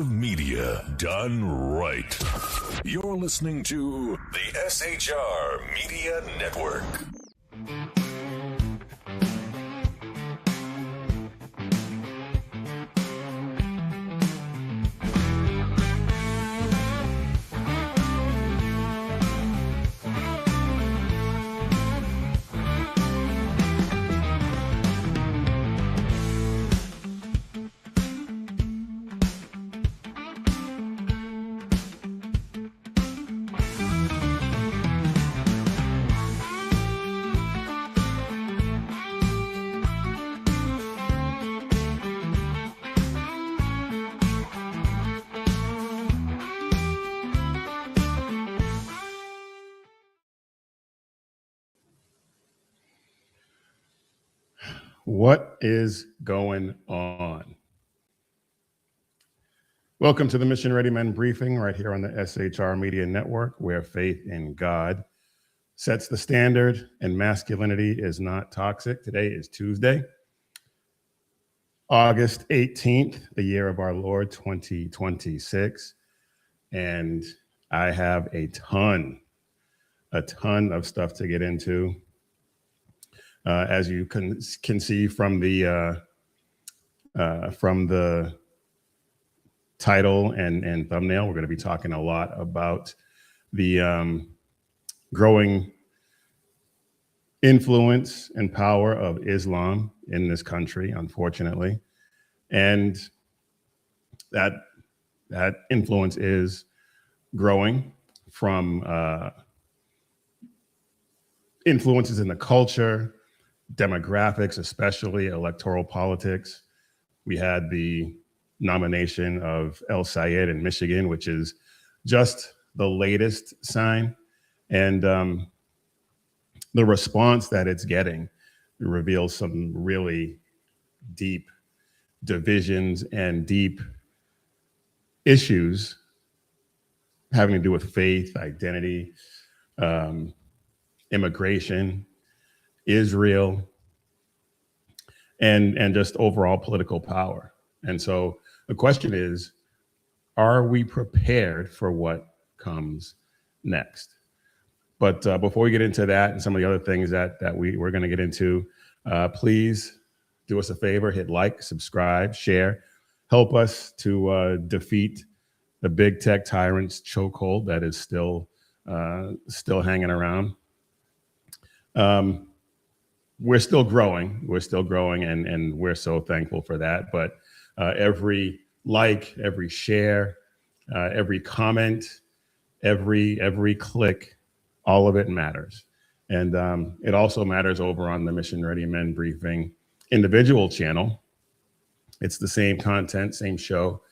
Media done right. You're listening to the SHR Media Network. What is going on? Welcome to the Mission Ready Men briefing right here on the SHR Media Network, where faith in God sets the standard and masculinity is not toxic. Today is Tuesday, August 18th, the year of our Lord 2026. And I have a ton of stuff to get into. As you can see from the title and thumbnail, we're going to be talking a lot about the growing influence and power of Islam in this country, unfortunately, and that influence is growing from influences in the culture, demographics, especially electoral politics. We had the nomination of El Sayed in Michigan, which is just the latest sign. And the response that it's getting reveals some really deep divisions and deep issues having to do with faith, identity, immigration, Israel, and just overall political power. And so the question is, are we prepared for what comes next? But before we get into that and some of the other things that we're going to get into, please do us a favor, hit like, subscribe, share, help us to defeat the big tech tyrant's chokehold that is still hanging around. We're still growing, and we're so thankful for that. But every like, every share, every comment, every click, all of it matters. And it also matters over on the Mission Ready Men Briefing individual channel. It's the same content, same show,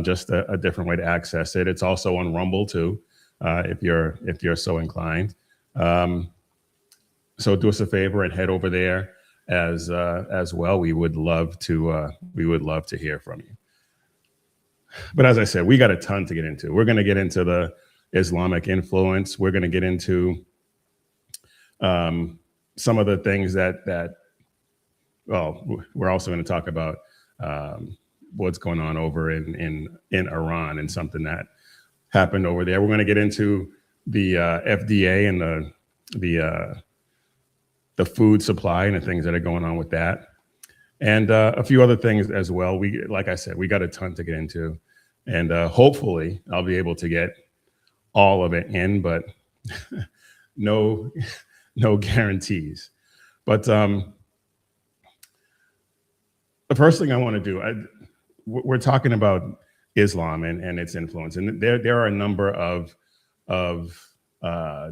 just a different way to access it. It's also on Rumble too, if you're so inclined. So do us a favor and head over there as well. We would love to hear from you. But as I said, we got a ton to get into. We're going to get into the Islamic influence. We're going to get into some of the things that we're also going to talk about what's going on over in Iran and something that happened over there. We're going to get into the FDA and the food supply and the things that are going on with that, and a few other things as well. Like I said, we got a ton to get into, and hopefully I'll be able to get all of it in, but no guarantees. But the first thing I want to do, we're talking about Islam and its influence, and there are a number of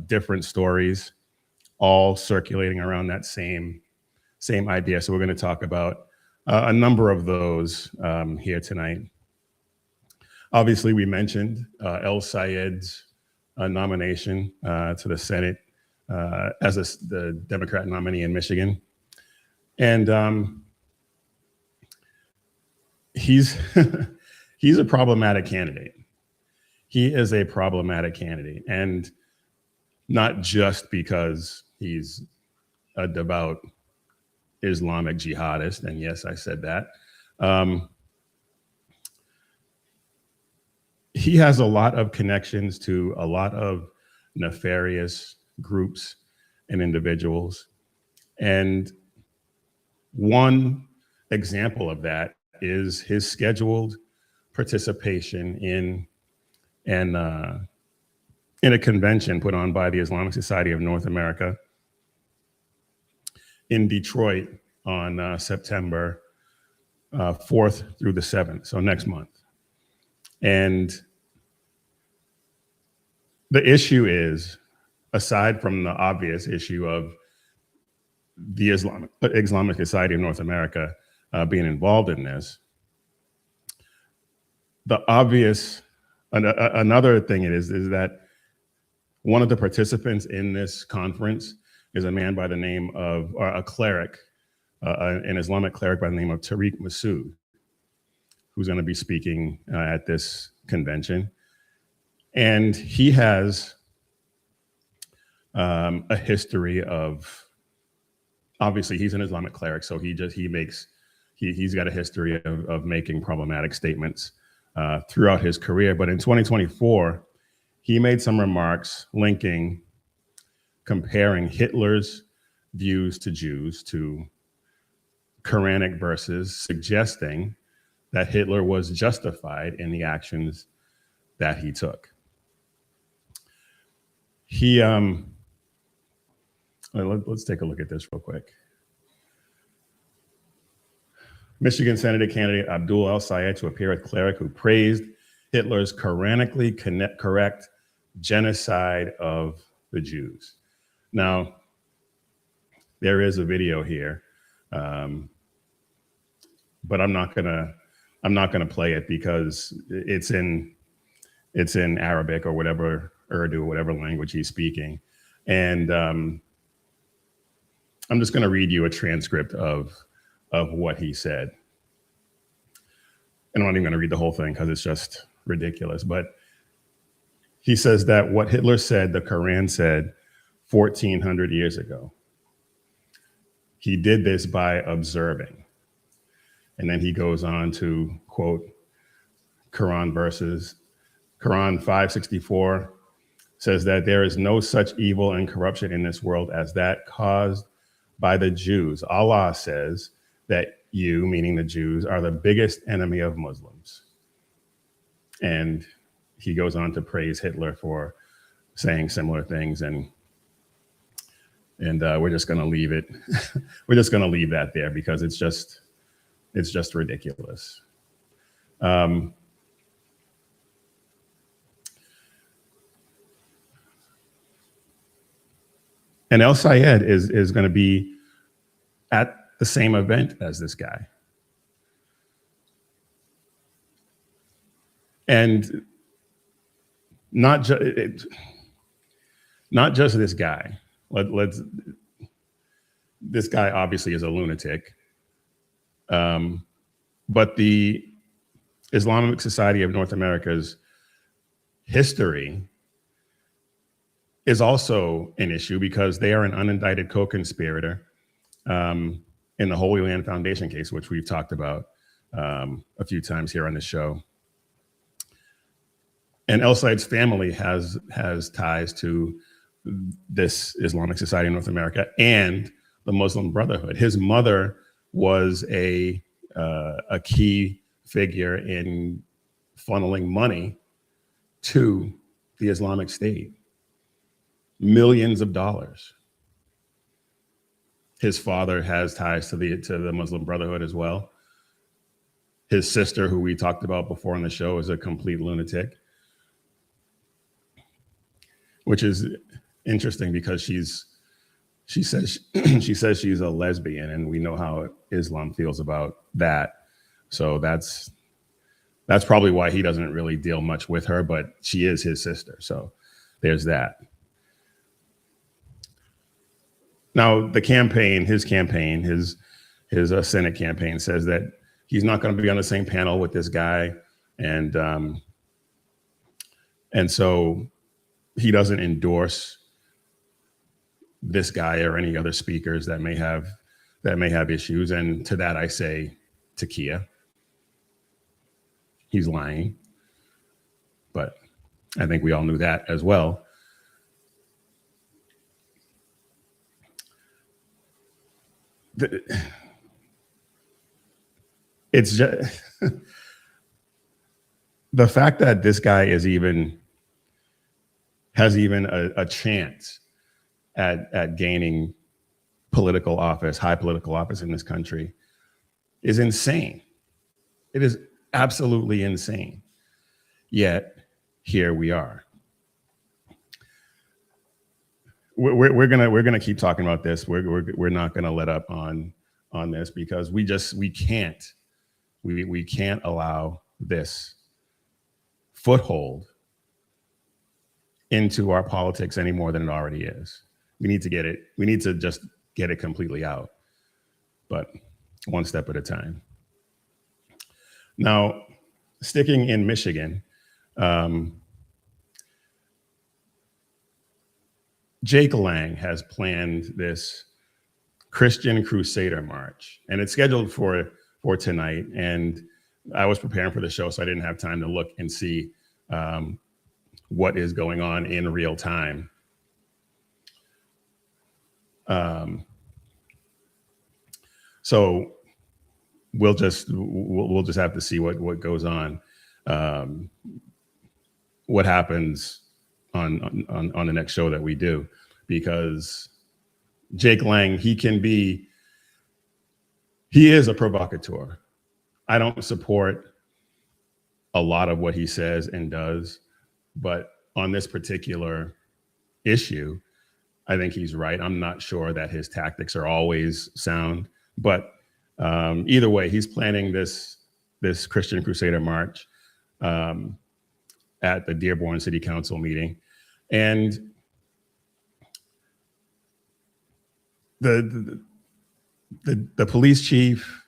different stories all circulating around that same idea. So we're going to talk about a number of those here tonight. Obviously, we mentioned El Sayed's nomination to the Senate as the Democrat nominee in Michigan. And he's a problematic candidate. He is a problematic candidate, and not just because he's a devout Islamic jihadist, and yes, I said that. he has a lot of connections to a lot of nefarious groups and individuals. And one example of that is his scheduled participation in a convention put on by the Islamic Society of North America in Detroit on September 4th through the 7th, so next month. And the issue is, aside from the obvious issue of the Islamic Society of North America being involved in this, the obvious, another thing is that one of the participants in this conference is a man by the name of, or a cleric, an Islamic cleric by the name of Tariq Masood, who's going to be speaking at this convention. And he has a history of, obviously he's an Islamic cleric, so he's got a history of making problematic statements throughout his career. But in 2024, he made some remarks comparing Hitler's views to Jews to Quranic verses, suggesting that Hitler was justified in the actions that he took. Let's take a look at this real quick. Michigan Senator candidate Abdul El-Sayed to appear with cleric who praised Hitler's Quranically correct genocide of the Jews. Now, there is a video here, but I'm not gonna play it because it's in Arabic or whatever, Urdu, whatever language he's speaking, and I'm just gonna read you a transcript of what he said. And I'm not even gonna read the whole thing because it's just ridiculous, but he says that what Hitler said, the Quran said 1400 years ago. He did this by observing. And then he goes on to quote Quran verses. Quran 5:64 says that there is no such evil and corruption in this world as that caused by the Jews. Allah says that you, meaning the Jews, are the biggest enemy of Muslims. And he goes on to praise Hitler for saying similar things, and we're just going to leave it. We're just going to leave that there because it's just ridiculous. And El-Sayed is going to be at the same event as this guy. And not just this guy. This guy obviously is a lunatic. But the Islamic Society of North America's history is also an issue because they are an unindicted co-conspirator in the Holy Land Foundation case, which we've talked about a few times here on the show. And El-Sayed's family has ties to this Islamic Society of North America and the Muslim Brotherhood. His mother was a key figure in funneling money to the Islamic State, millions of dollars. His father has ties to the Muslim Brotherhood as well. His sister, who we talked about before on the show, is a complete lunatic, which is interesting because she says she's a lesbian, and we know how Islam feels about that. So that's probably why he doesn't really deal much with her, but she is his sister. So there's that. Now his Senate campaign says that he's not going to be on the same panel with this guy. And so he doesn't endorse this guy or any other speakers that may have issues. And to that I say, Takia, he's lying. but I think we all knew that as well. It's just the fact that this guy has even a chance at gaining political office, high political office in this country, is insane. It is absolutely insane. Yet here we are. We're gonna keep talking about this. We're not gonna let up on this, because we can't allow this foothold into our politics any more than it already is. We need to just get it completely out, but one step at a time. Now, sticking in Michigan, Jake Lang has planned this Christian Crusader March, and it's scheduled for tonight. And I was preparing for the show, so I didn't have time to look and see what is going on in real time. So we'll just have to see what goes on, what happens on the next show that we do, because Jake Lang, he is a provocateur. I don't support a lot of what he says and does, but on this particular issue, I think he's right. I'm not sure that his tactics are always sound, but either way, he's planning this Christian Crusader March at the Dearborn City Council meeting. And the police chief,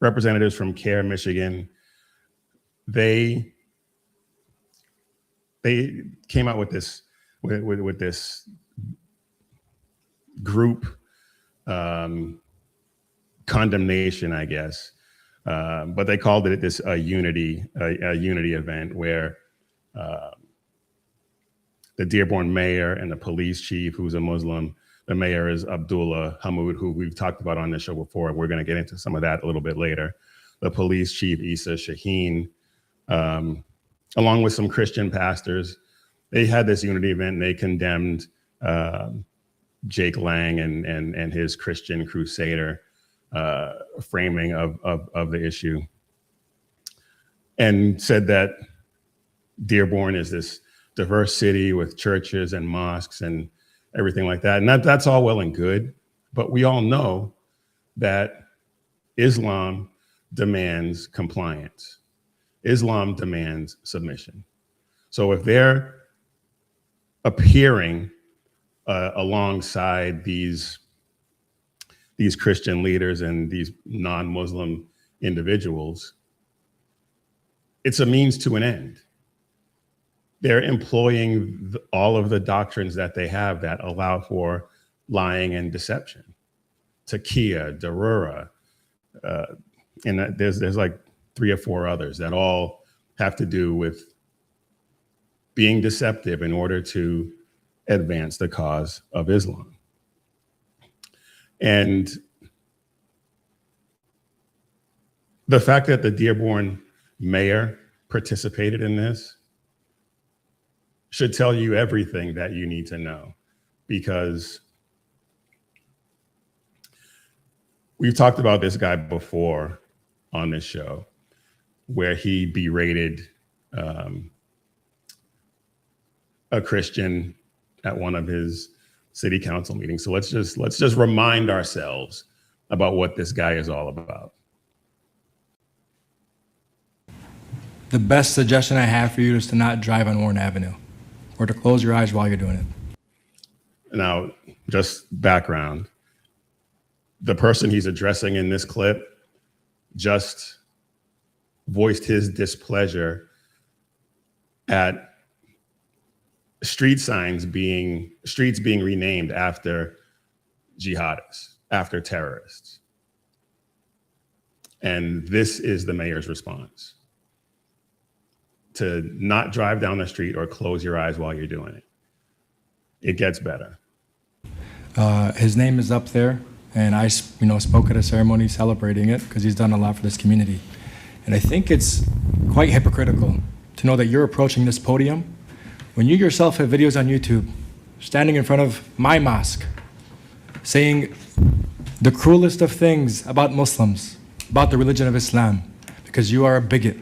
representatives from CARE Michigan, they came out with this group condemnation, I guess, but they called it a unity event, where the Dearborn mayor and the police chief, who's a Muslim. The mayor is Abdullah Hamoud, who we've talked about on this show before. We're going to get into some of that a little bit later. The police chief, Issa Shaheen, along with some Christian pastors, they had this unity event, and they condemned Jake Lang and his Christian Crusader framing of the issue, and said that Dearborn is this diverse city with churches and mosques and everything like that. And that's all well and good, but we all know that Islam demands compliance. Islam demands submission. So if they're appearing alongside these Christian leaders and these non-Muslim individuals, it's a means to an end. They're employing all of the doctrines that they have that allow for lying and deception. Taqiyya, Darura, and there's like 3 or 4 others that all have to do with being deceptive in order to advance the cause of Islam. And the fact that the Dearborn mayor participated in this should tell you everything that you need to know, because we've talked about this guy before on this show, where he berated a Christian at one of his city council meetings. So let's just remind ourselves about what this guy is all about. The best suggestion I have for you is to not drive on Warren Avenue, or to close your eyes while you're doing it. Now, just background. The person he's addressing in this clip just voiced his displeasure at streets being renamed after jihadists, after terrorists. And this is the mayor's response. to not drive down the street or close your eyes while you're doing it. It gets better. His name is up there, and I spoke at a ceremony celebrating it because he's done a lot for this community. And I think it's quite hypocritical to know that you're approaching this podium when you yourself have videos on YouTube standing in front of my mosque saying the cruelest of things about Muslims, about the religion of Islam, because you are a bigot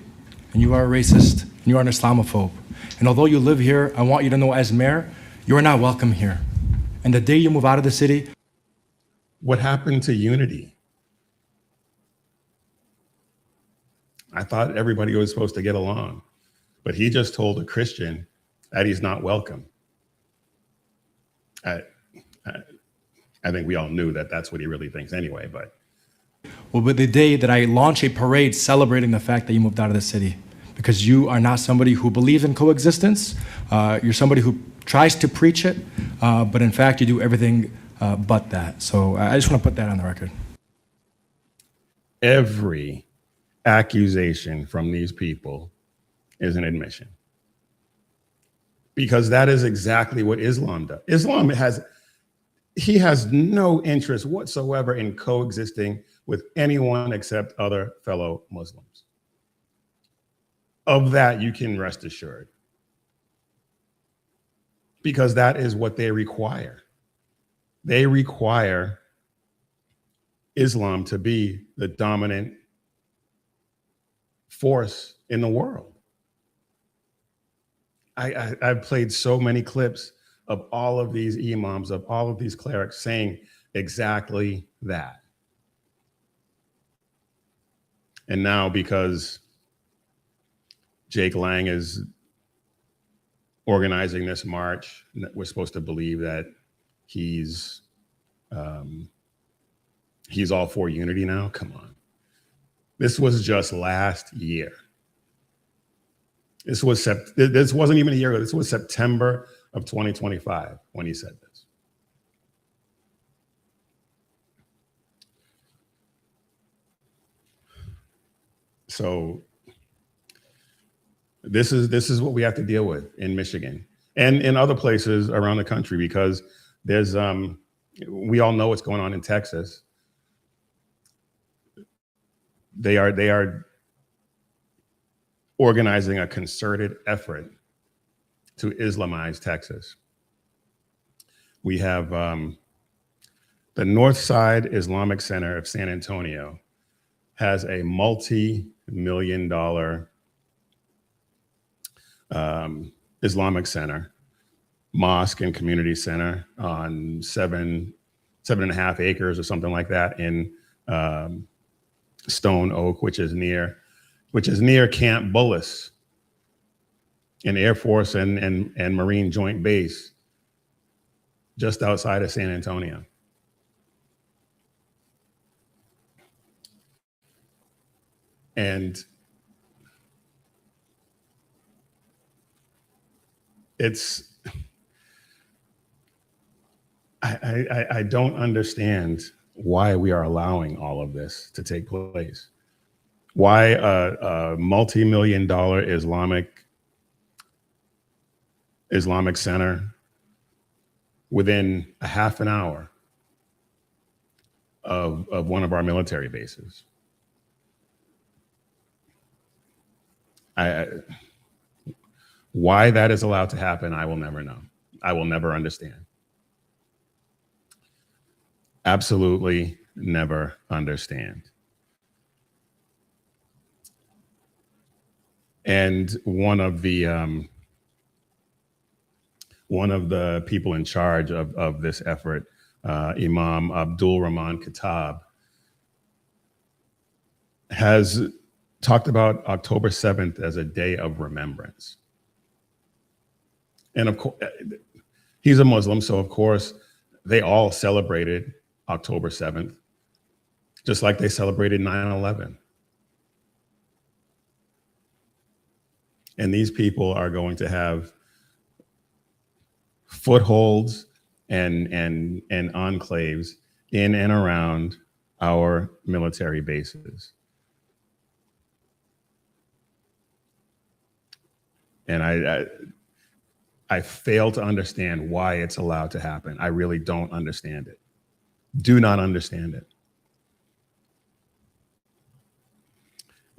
and you are a racist and you are an Islamophobe. And although you live here, I want you to know as mayor, you are not welcome here. And the day you move out of the city. What happened to unity? I thought everybody was supposed to get along, but he just told a Christian that he's not welcome. I think we all knew that that's what he really thinks anyway, but. Well, but the day that I launch a parade celebrating the fact that you moved out of the city, because you are not somebody who believes in coexistence, you're somebody who tries to preach it, but in fact you do everything but that. So I just want to put that on the record. Every accusation from these people is an admission. Because that is exactly what Islam does. Islam he has no interest whatsoever in coexisting with anyone except other fellow Muslims. Of that, you can rest assured. Because that is what they require. They require Islam to be the dominant force in the world. I've played so many clips of all of these imams, of all of these clerics saying exactly that. And now because Jake Lang is organizing this march, we're supposed to believe that he's all for unity now? Come on. This was just last year. This wasn't even a year ago. This was September of 2025 when he said this. So this is what we have to deal with in Michigan and in other places around the country, because there's we all know what's going on in Texas. They are organizing a concerted effort to Islamize Texas. We have the Northside Islamic Center of San Antonio has a multi-million-dollar Islamic center, mosque and community center on 7.5 acres or something like that in Stone Oak, which is near Camp Bullis, an Air Force and Marine Joint Base just outside of San Antonio. And I don't understand why we are allowing all of this to take place. Why a multi-million-dollar Islamic center within a half an hour of one of our military bases. Why that is allowed to happen, I will never know. I will never understand. Absolutely never understand. And one of the people in charge of this effort, Imam Abdul Rahman Khattab, has talked about October 7th as a day of remembrance. And of course, he's a Muslim, so of course, they all celebrated October 7th, just like they celebrated 9/11. And these people are going to have footholds and enclaves in and around our military bases. And I fail to understand why it's allowed to happen. I really don't understand it. Do not understand it.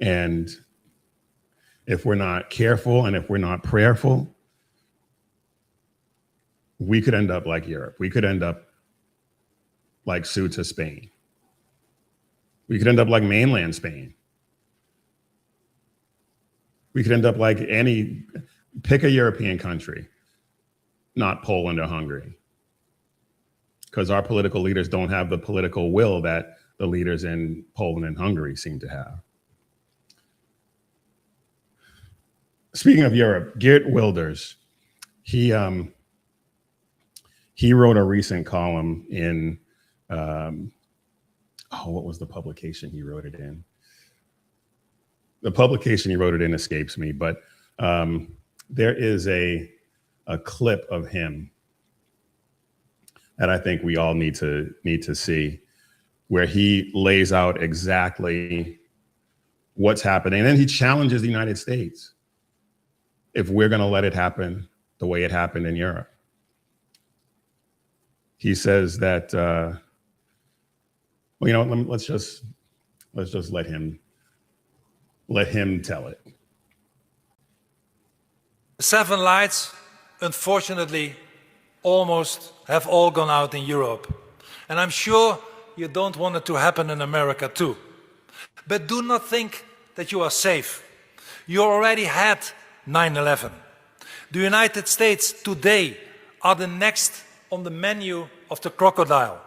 And if we're not careful and if we're not prayerful, we could end up like Europe. We could end up like Ceuta, Spain. We could end up like mainland Spain. We could end up like pick a European country, not Poland or Hungary, because our political leaders don't have the political will that the leaders in Poland and Hungary seem to have. Speaking of Europe, Geert Wilders, he wrote a recent column in, what was the publication he wrote it in? The publication he wrote it in escapes me, but there is a clip of him that I think we all need to see, where he lays out exactly what's happening. And then he challenges the United States if we're going to let it happen the way it happened in Europe. He says that, let's just let him tell it. The 7 lights, unfortunately, almost have all gone out in Europe. And I'm sure you don't want it to happen in America too. But do not think that you are safe. You already had 9/11. The United States today are the next on the menu of the crocodile.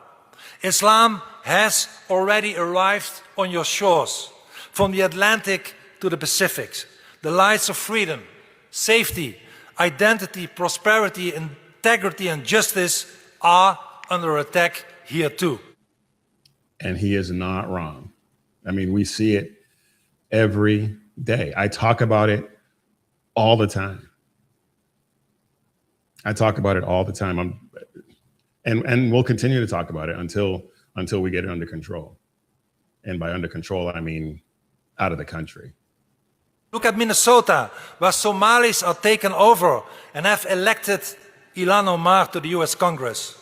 Islam has already arrived on your shores, from the Atlantic to the Pacific. The lights of freedom, safety, identity, prosperity, integrity, and justice are under attack here too. And he is not wrong. I mean, we see it every day. I talk about it all the time. And we'll continue to talk about it until we get it under control. And by under control, I mean out of the country. Look at Minnesota, where Somalis are taken over and have elected Ilhan Omar to the US Congress.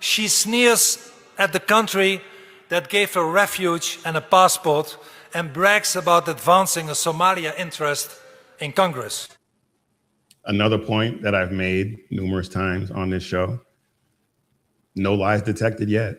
She sneers at the country that gave her refuge and a passport and brags about advancing a Somalia interest in Congress. Another point that I've made numerous times on this show: no lies detected yet.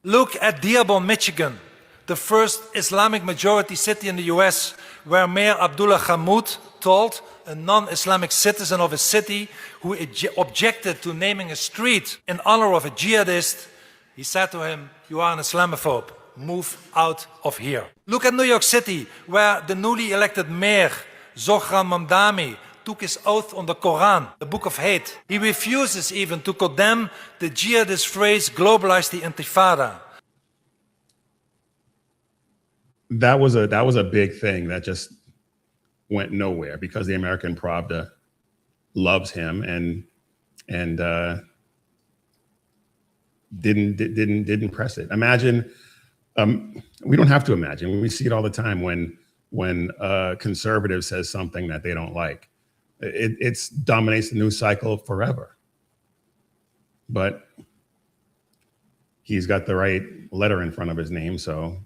Look at Dearborn, Michigan, the first Islamic majority city in the US, where Mayor Abdullah Hammoud told a non-Islamic citizen of a city who objected to naming a street in honor of a jihadist, he said to him, "You are an Islamophobe, move out of here." Look at New York City, where the newly elected mayor, Zohran Mamdani, took his oath on the Quran, the book of hate. He refuses even to condemn the jihadist phrase, globalize the intifada. That was a big thing that just went nowhere because the American Pravda loves him and didn't press it. Imagine, we don't have to imagine. We see it all the time when a conservative says something that they don't like. It dominates the news cycle forever. But he's got the right letter in front of his name, so.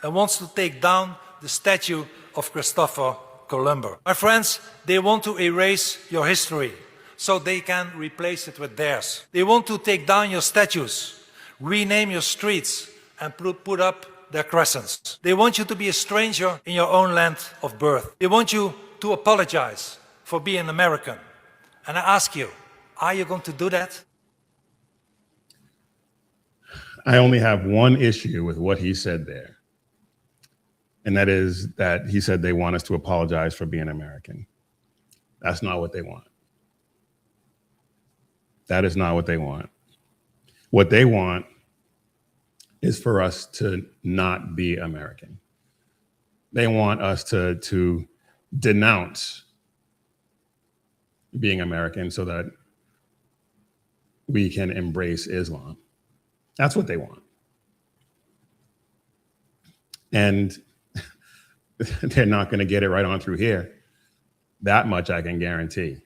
And wants to take down the statue of Christopher Columbus. My friends, they want to erase your history so they can replace it with theirs. They want to take down your statues, rename your streets, and put up their crescents. They want you to be a stranger in your own land of birth. They want you to apologize for being American. And I ask you, are you going to do that? I only have one issue with what he said there. And that is that he said they want us to apologize for being American. That's not what they want. That is not what they want. What they want is for us to not be American. They want us to denounce being American so that we can embrace Islam. That's what they want. And they're not going to get it right on through here. That much I can guarantee.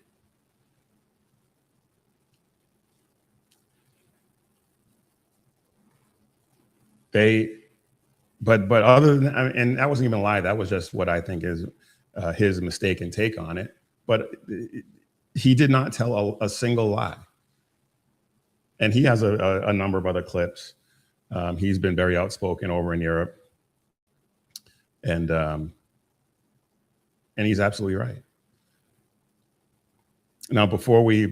But other than, and that wasn't even a lie. That was just what I think is his mistaken take on it. But he did not tell a single lie. And he has a number of other clips. He's been very outspoken over in Europe, and he's absolutely right. Now, before we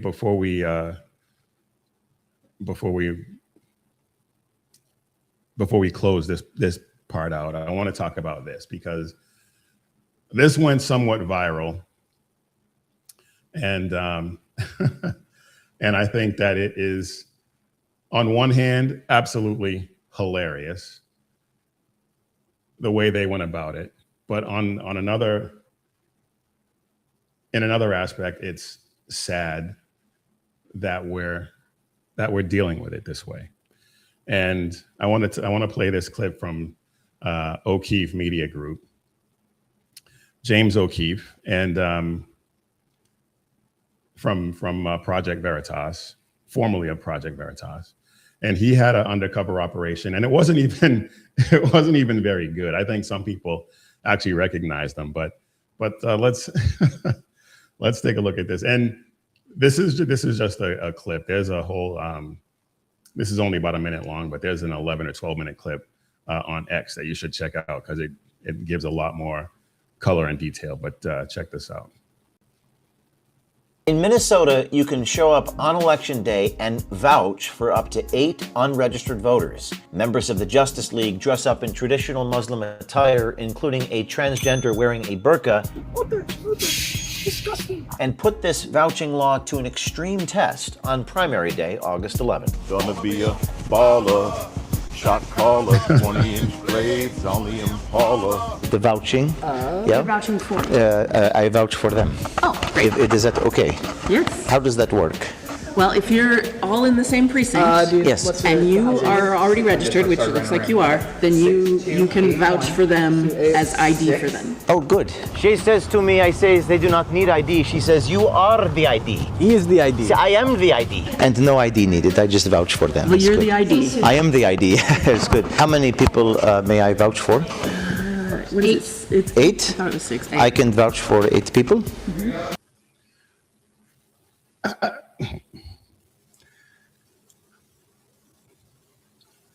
close this part out, I want to talk about this because this went somewhat viral, and and I think that it is, on one hand, absolutely hilarious the way they went about it, but in another aspect, it's sad that we're dealing with it this way. And I want to play this clip from O'Keefe Media Group, James O'Keefe, and from Project Veritas, formerly of Project Veritas, and he had an undercover operation, and it wasn't even very good. I think some people actually recognized them, but let's let's take a look at this. And this is just a clip. There's a whole. This is only about a minute long, but there's an 11 or 12-minute clip on X that you should check out because it gives a lot more color and detail. But check this out. In Minnesota, you can show up on Election Day and vouch for up to 8 unregistered voters. Members of the Justice League dress up in traditional Muslim attire, including a transgender wearing a burqa, disgusting, and put this vouching law to an extreme test on primary day, August 11th. Gonna be a baller, shot caller, 20-inch blades on the Impala. The vouching. You're vouching for. I vouch for them. Oh, great. Is that okay? Yes. How does that work? Well, if you're all in the same precinct, Yes. and you are already registered, which it looks like you are, then you can vouch for them as ID for them. Oh, good. She says to me, I says they do not need ID. She says, you are the ID. He is the ID. See, I am the ID. And no ID needed. I just vouch for them. Well, It's you're good. the ID. I am the ID. It's good. How many people may I vouch for? What is it? It's 8? I thought it was 6. I can vouch for 8 people.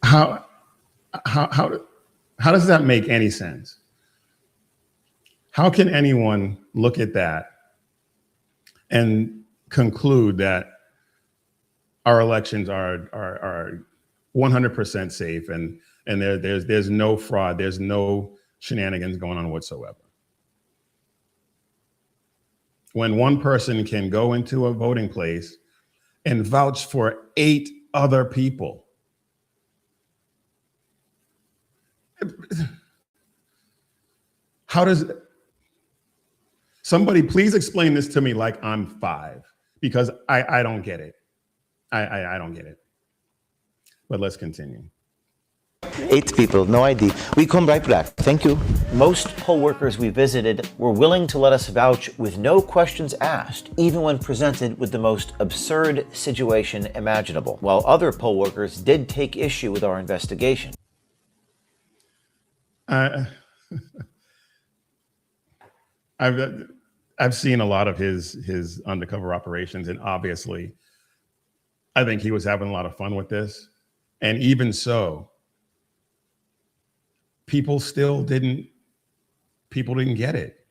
How does that make any sense? How can anyone look at that and conclude that our elections are 100% safe and there's no fraud, there's no shenanigans going on whatsoever? When one person can go into a voting place and vouch for 8 other people. How does somebody please explain this to me like I'm 5, because I don't get it. I don't get it. But let's continue. 8 people, no ID. We come right back. Thank you. Most poll workers we visited were willing to let us vouch with no questions asked, even when presented with the most absurd situation imaginable, while other poll workers did take issue with our investigation. I've seen a lot of his undercover operations, and obviously, I think he was having a lot of fun with this. And even so, people didn't get it.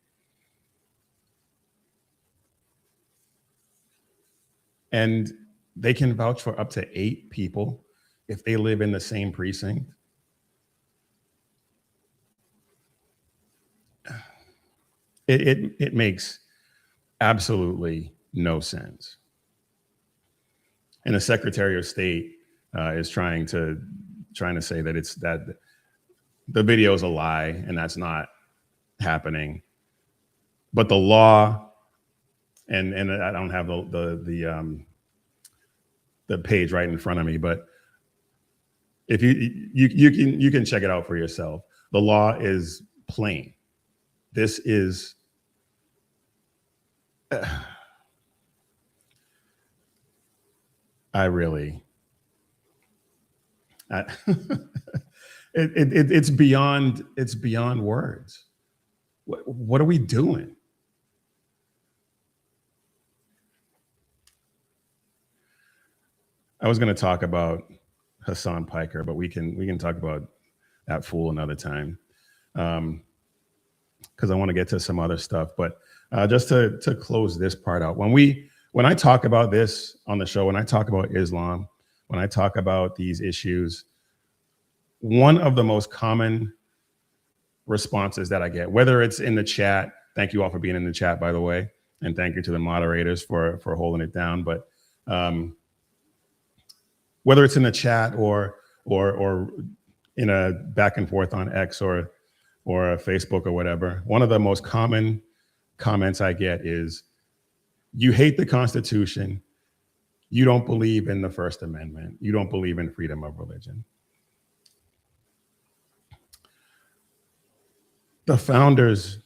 And they can vouch for up to 8 people if they live in the same precinct. It makes absolutely no sense. And the Secretary of State is trying to say that the video is a lie and that's not happening. But the law, and I don't have the page right in front of me, but if you can check it out for yourself. The law is plain. This is I really, I, it's beyond words. What are we doing? I was going to talk about Hassan Piker, but we can talk about that fool another time, because I want to get to some other stuff. But just to close this part out, when I talk about this on the show, when I talk about Islam, when I talk about these issues, one of the most common responses that I get, whether it's in the chat, thank you all for being in the chat, by the way, and thank you to the moderators for holding it down. But whether it's in the chat or in a back and forth on X or Facebook or whatever, one of the most common comments I get is, you hate the Constitution, you don't believe in the First Amendment, you don't believe in freedom of religion. The founders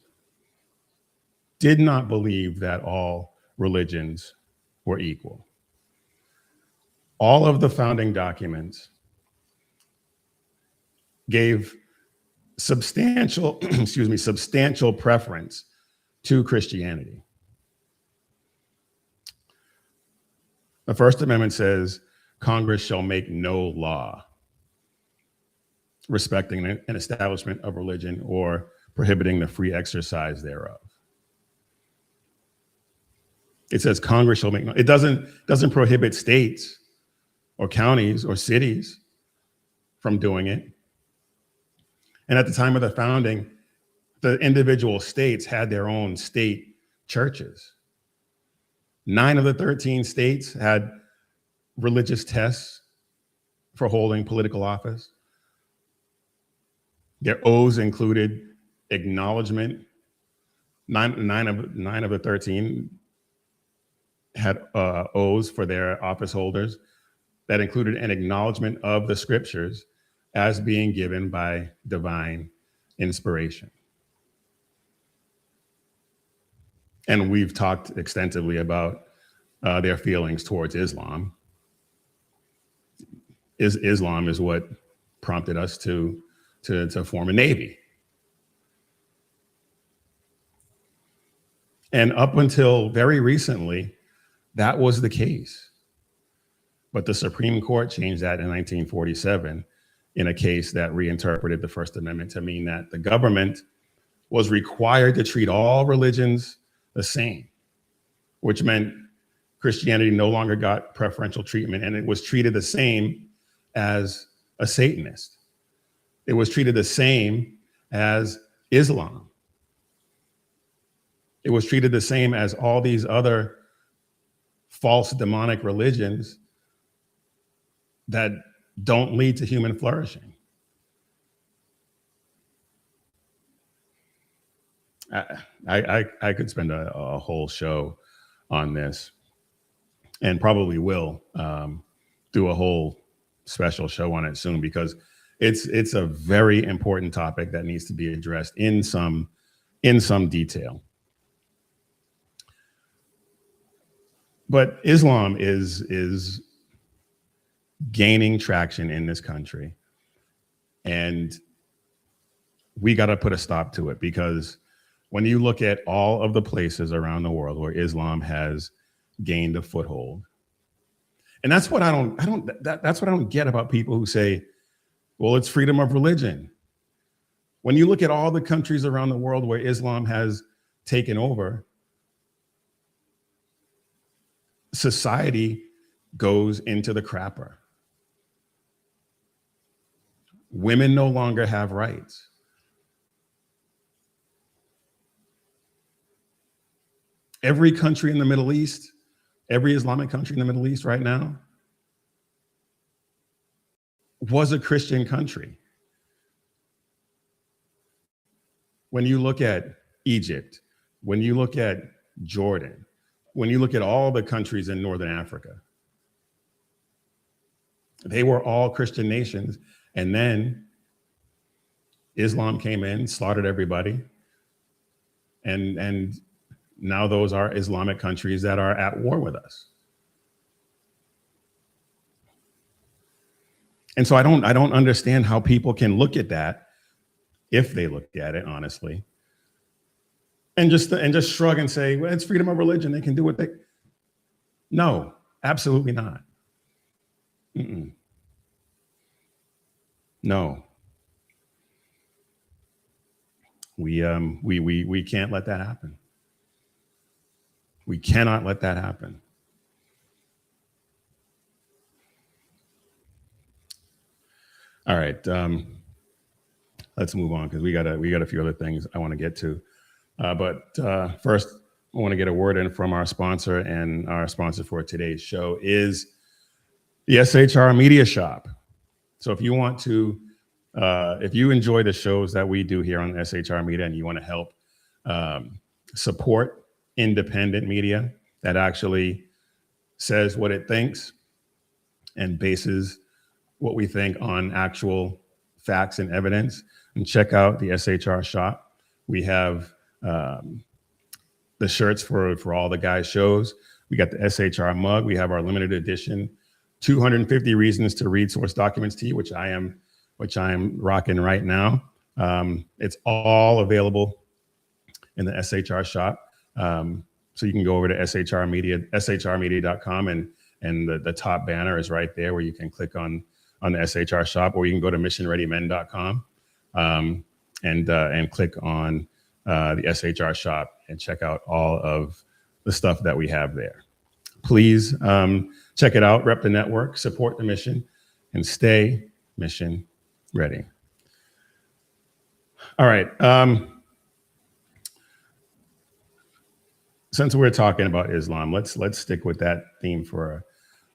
did not believe that all religions were equal. All of the founding documents gave substantial, substantial preference to Christianity. The First Amendment says Congress shall make no law respecting an establishment of religion or prohibiting the free exercise thereof. It says Congress shall make no, it doesn't prohibit states or counties or cities from doing it. And at the time of the founding, the individual states had their own state churches. 9 of the 13 states had religious tests for holding political office. Their oaths included acknowledgement. Nine of the 13 had oaths for their office holders that included an acknowledgement of the scriptures as being given by divine inspiration. And we've talked extensively about their feelings towards Islam. Islam is what prompted us to form a navy. And up until very recently, that was the case. But the Supreme Court changed that in 1947 in a case that reinterpreted the First Amendment to mean that the government was required to treat all religions the same, which meant Christianity no longer got preferential treatment, and it was treated the same as a Satanist. It was treated the same as Islam. It was treated the same as all these other false demonic religions that don't lead to human flourishing. I could spend a whole show on this, and probably will do a whole special show on it soon, because it's a very important topic that needs to be addressed in some detail. But Islam is gaining traction in this country, and we got to put a stop to it, because when you look at all of the places around the world where Islam has gained a foothold, and that's what I don't get about people who say, well, it's freedom of religion. When you look at all the countries around the world where Islam has taken over, society goes into the crapper. Women no longer have rights. Every country in the Middle East, every Islamic country in the Middle East right now was a Christian country. When you look at Egypt, when you look at Jordan, when you look at all the countries in Northern Africa, they were all Christian nations. And then Islam came in, slaughtered everybody, and now those are Islamic countries that are at war with us. And so I don't understand how people can look at that, if they look at it honestly, and just shrug and say, well, it's freedom of religion. They can do what they. No, absolutely not. Mm-mm. No. We can't let that happen. We cannot let that happen. All right, let's move on because we got a few other things I want to get to. But first, I want to get a word in from our sponsor, and our sponsor for today's show is the SHR Media Shop. So if you want to, if you enjoy the shows that we do here on SHR Media and you want to help support independent media that actually says what it thinks and bases what we think on actual facts and evidence, and check out the SHR shop. We have the shirts for all the guys' shows. We got the SHR mug. We have our limited edition 250 reasons to read source documents to you, which I am rocking right now. It's all available in the SHR shop. So you can go over to shrmedia.com, and the top banner is right there where you can click on the SHR shop, or you can go to missionreadymen.com and click on the SHR shop and check out all of the stuff that we have there. Please check it out, rep the network, support the mission, and stay mission ready. All right. Since we're talking about Islam, let's stick with that theme for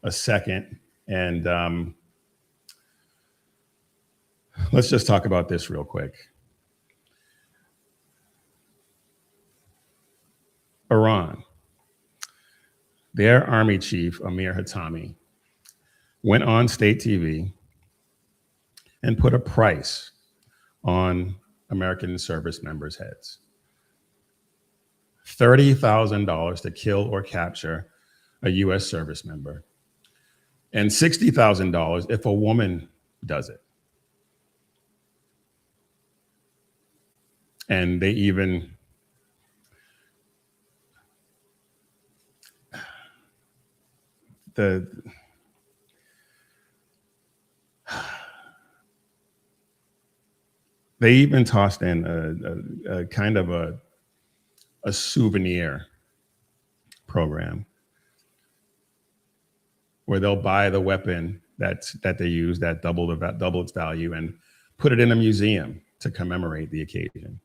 a second, and let's just talk about this real quick. Iran, their army chief, Amir Hatami, went on state TV and put a price on American service members' heads. $30,000 to kill or capture a U.S. service member, and $60,000 if a woman does it. And they even they even tossed in a kind of a souvenir program where they'll buy the weapon that they use that double its value and put it in a museum to commemorate the occasion.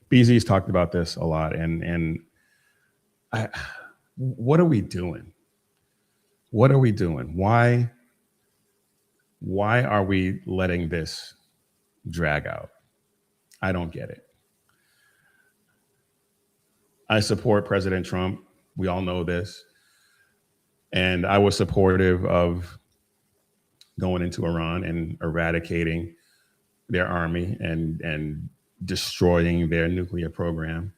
BZ's talked about this a lot, and what are we doing? What are we doing? Why are we letting this drag out? I don't get it. I support President Trump. We all know this. And I was supportive of going into Iran and eradicating their army and destroying their nuclear program.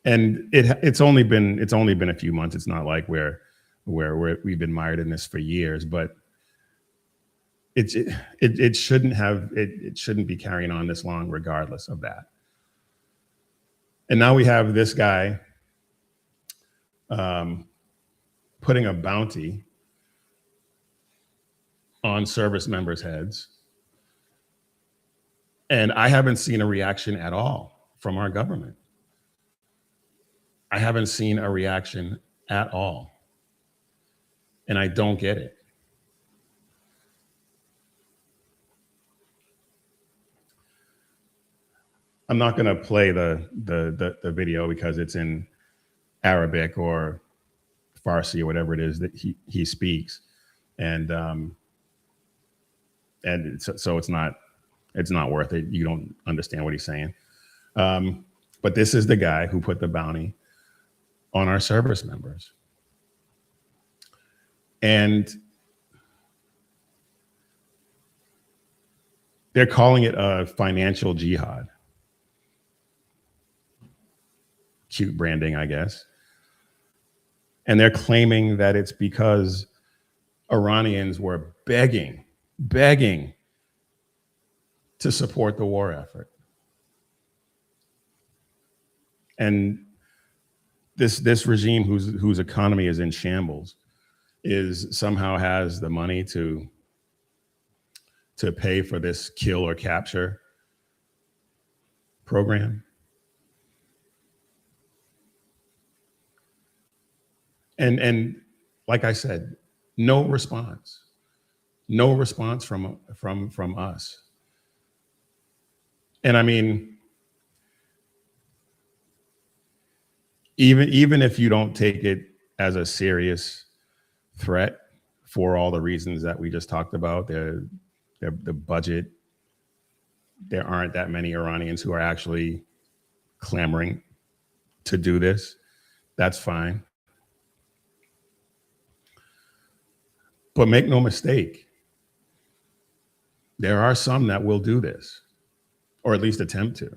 And it's only been a few months. It's not like we've been mired in this for years, but it shouldn't be carrying on this long regardless of that. And now we have this guy putting a bounty on service members' heads. And I haven't seen a reaction at all from our government. I haven't seen a reaction at all. And I don't get it. I'm not going to play the video because it's in Arabic or Farsi or whatever it is that he speaks, and so it's not worth it. You don't understand what he's saying. But this is the guy who put the bounty on our service members. And They're calling it a financial jihad. Cute branding, I guess. And they're claiming that it's because Iranians were begging to support the war effort. And this regime whose economy is in shambles is somehow has the money to pay for this kill or capture program. And like I said, no response from us. And I mean, even if you don't take it as a serious threat for all the reasons that we just talked about, the budget, there aren't that many Iranians who are actually clamoring to do this. That's fine. But make no mistake, there are some that will do this, or at least attempt to.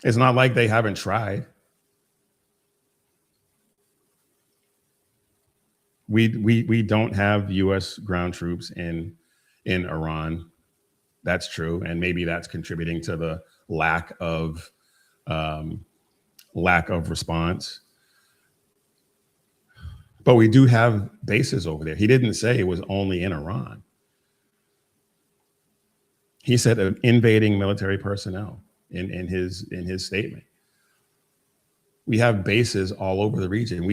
It's not like they haven't tried. We don't have US ground troops in Iran. That's true. And maybe that's contributing to the lack of response. But we do have bases over there. He didn't say it was only in Iran. He said invading military personnel in his statement. We have bases all over the region.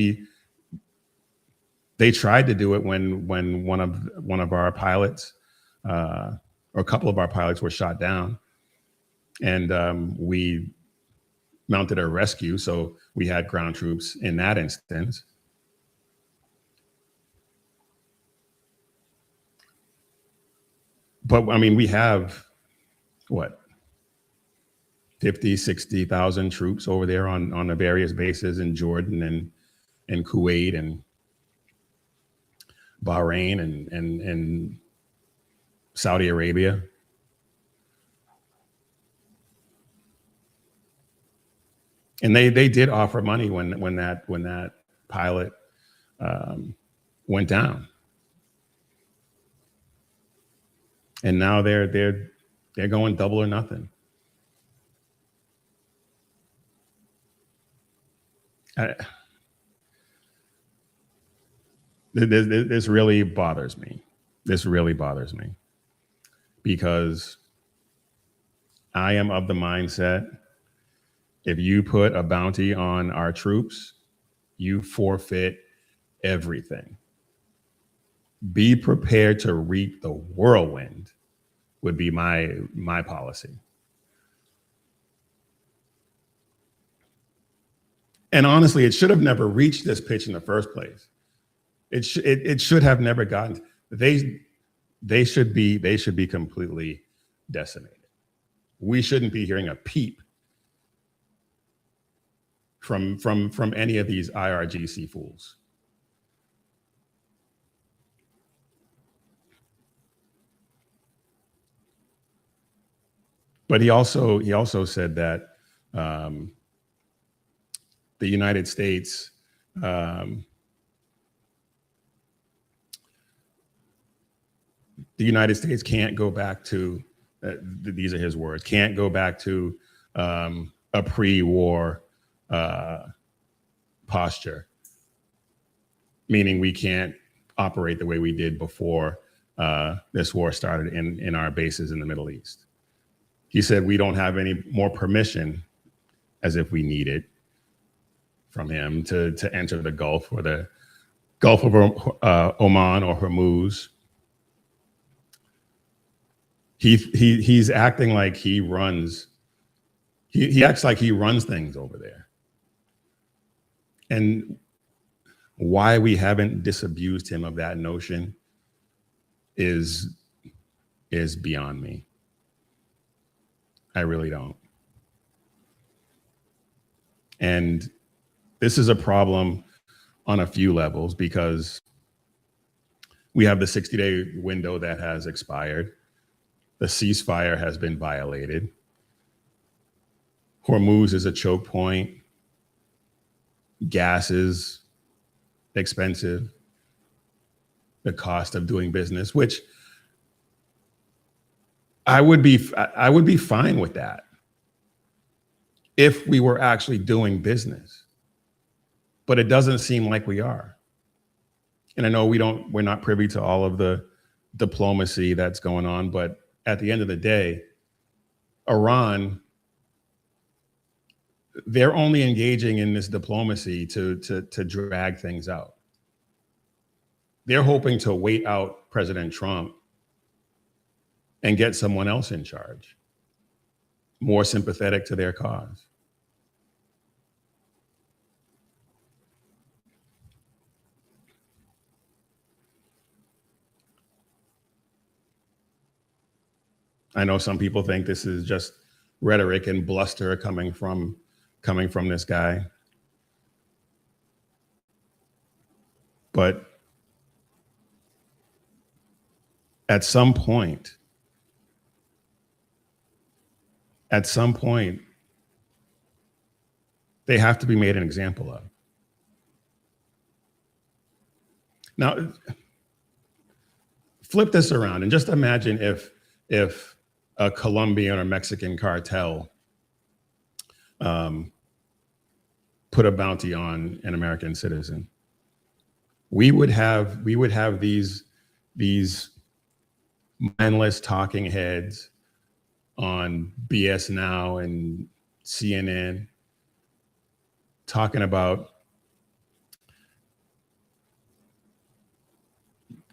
They tried to do it when one of our pilots, or a couple of our pilots, were shot down, and we mounted a rescue. So we had ground troops in that instance. But I mean, we have what, 50, 60,000 troops over there on the various bases in Jordan and Kuwait and Bahrain and Saudi Arabia. And they did offer money when that pilot went down. And now they're going double or nothing. This really bothers me. This really bothers me, because I am of the mindset, if you put a bounty on our troops, you forfeit everything. Be prepared to reap the whirlwind would be my policy. And honestly, it should have never reached this pitch in the first place. It should have never gotten. They should be completely decimated. We shouldn't be hearing a peep from any of these IRGC fools. But he also said that the United States can't go back to, these are his words, can't go back to a pre-war posture, meaning we can't operate the way we did before this war started in our bases in the Middle East. He said we don't have any more permission, as if we need it, from him to enter the Gulf, or the Gulf of Oman or Hormuz. He's acting like he runs. He acts like he runs things over there. And why we haven't disabused him of that notion is beyond me. I really don't. And this is a problem on a few levels, because we have the 60-day window that has expired. The ceasefire has been violated. Hormuz is a choke point. Gas is expensive. The cost of doing business, which I would be fine with that if we were actually doing business. But it doesn't seem like we are. And I know we're not privy to all of the diplomacy that's going on, but at the end of the day, Iran, they're only engaging in this diplomacy to drag things out. They're hoping to wait out President Trump and get someone else in charge, more sympathetic to their cause. I know some people think this is just rhetoric and bluster coming from this guy. But at some point, they have to be made an example of. Now, flip this around and just imagine if a Colombian or Mexican cartel put a bounty on an American citizen. We would have these mindless talking heads on BS Now and CNN talking about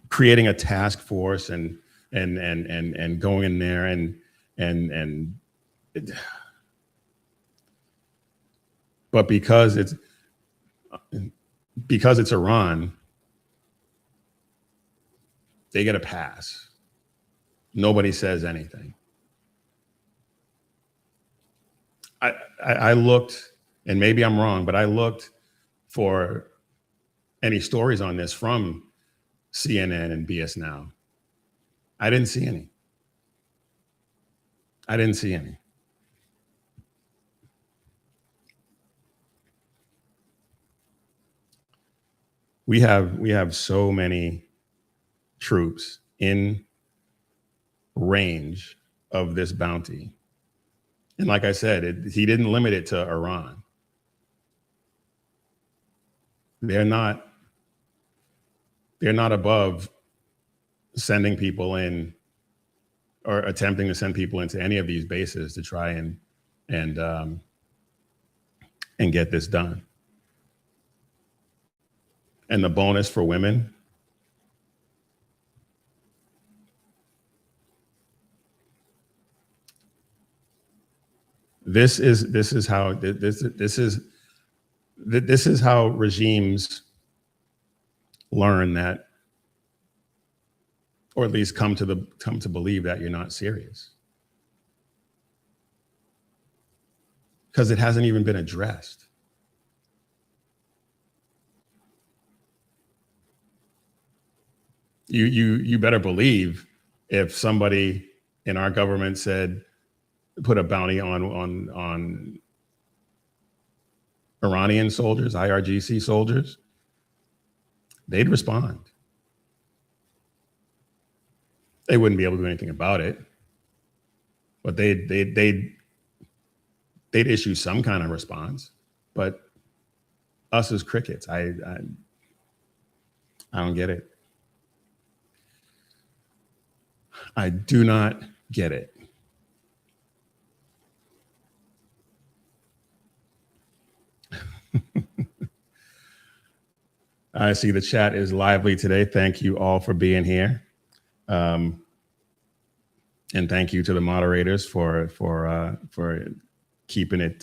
creating a task force and going in there but because it's Iran, they get a pass. Nobody says anything. I looked, and maybe I'm wrong, but I looked for any stories on this from CNN and BS Now. I didn't see any. We have so many troops in range of this bounty. And like I said, he didn't limit it to Iran. They're not above sending people in or attempting to send people into any of these bases to try and get this done. And the bonus for women, this is how regimes learn that, or at least come to believe that you're not serious, because it hasn't even been addressed. You better believe if somebody in our government said, put a bounty on Iranian soldiers, IRGC soldiers, they'd respond. They wouldn't be able to do anything about it, but they'd issue some kind of response. But us as crickets, I don't get it. I do not get it. I see the chat is lively today. Thank you all for being here. And thank you to the moderators for keeping it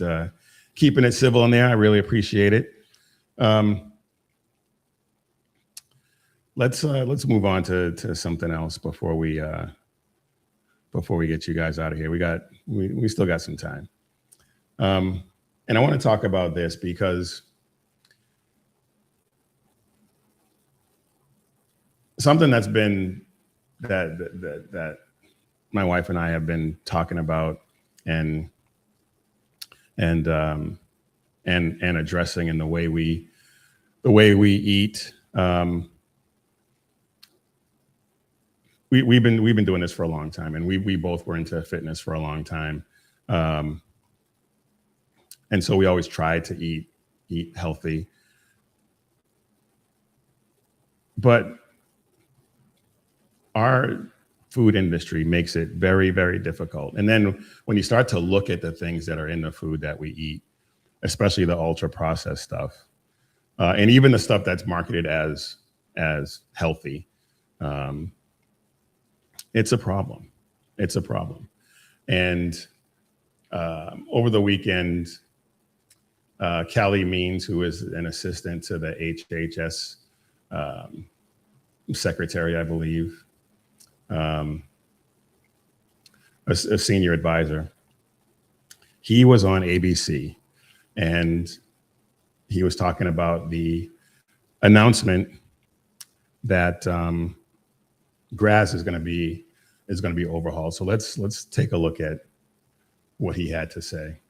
civil in there. I really appreciate it. Let's move on to something else before we get you guys out of here. We still got some time. And I want to talk about this because something that's been that my wife and I have been talking about and addressing in the way we eat. We've been doing this for a long time, and we both were into fitness for a long time, and so we always tried to eat healthy. But our food industry makes it very, very difficult. And then when you start to look at the things that are in the food that we eat, especially the ultra processed stuff, and even the stuff that's marketed as healthy, it's a problem. It's a problem. And over the weekend, Callie Means, who is an assistant to the HHS secretary, I believe, a senior advisor, he was on ABC, and he was talking about the announcement that GRAS is going to be overhauled. So let's take a look at what he had to say.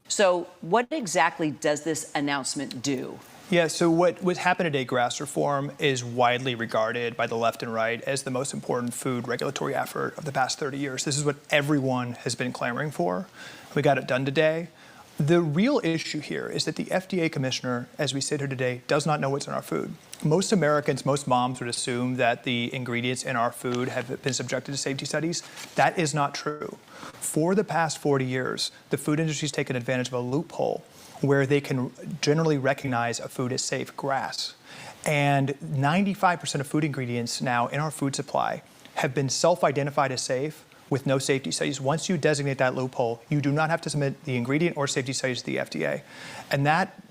So what exactly does this announcement do? Yeah, so what happened today, GRAS reform, is widely regarded by the left and right as the most important food regulatory effort of the past 30 years. This is what everyone has been clamoring for. We got it done today. The real issue here is that the FDA commissioner, as we sit here today, does not know what's in our food. Most Americans, most moms would assume that the ingredients in our food have been subjected to safety studies. That is not true. For the past 40 years, the food industry has taken advantage of a loophole where they can generally recognize a food as safe, GRAS. And 95% of food ingredients now in our food supply have been self-identified as safe with no safety studies. Once you designate that loophole, you do not have to submit the ingredient or safety studies to the FDA. And that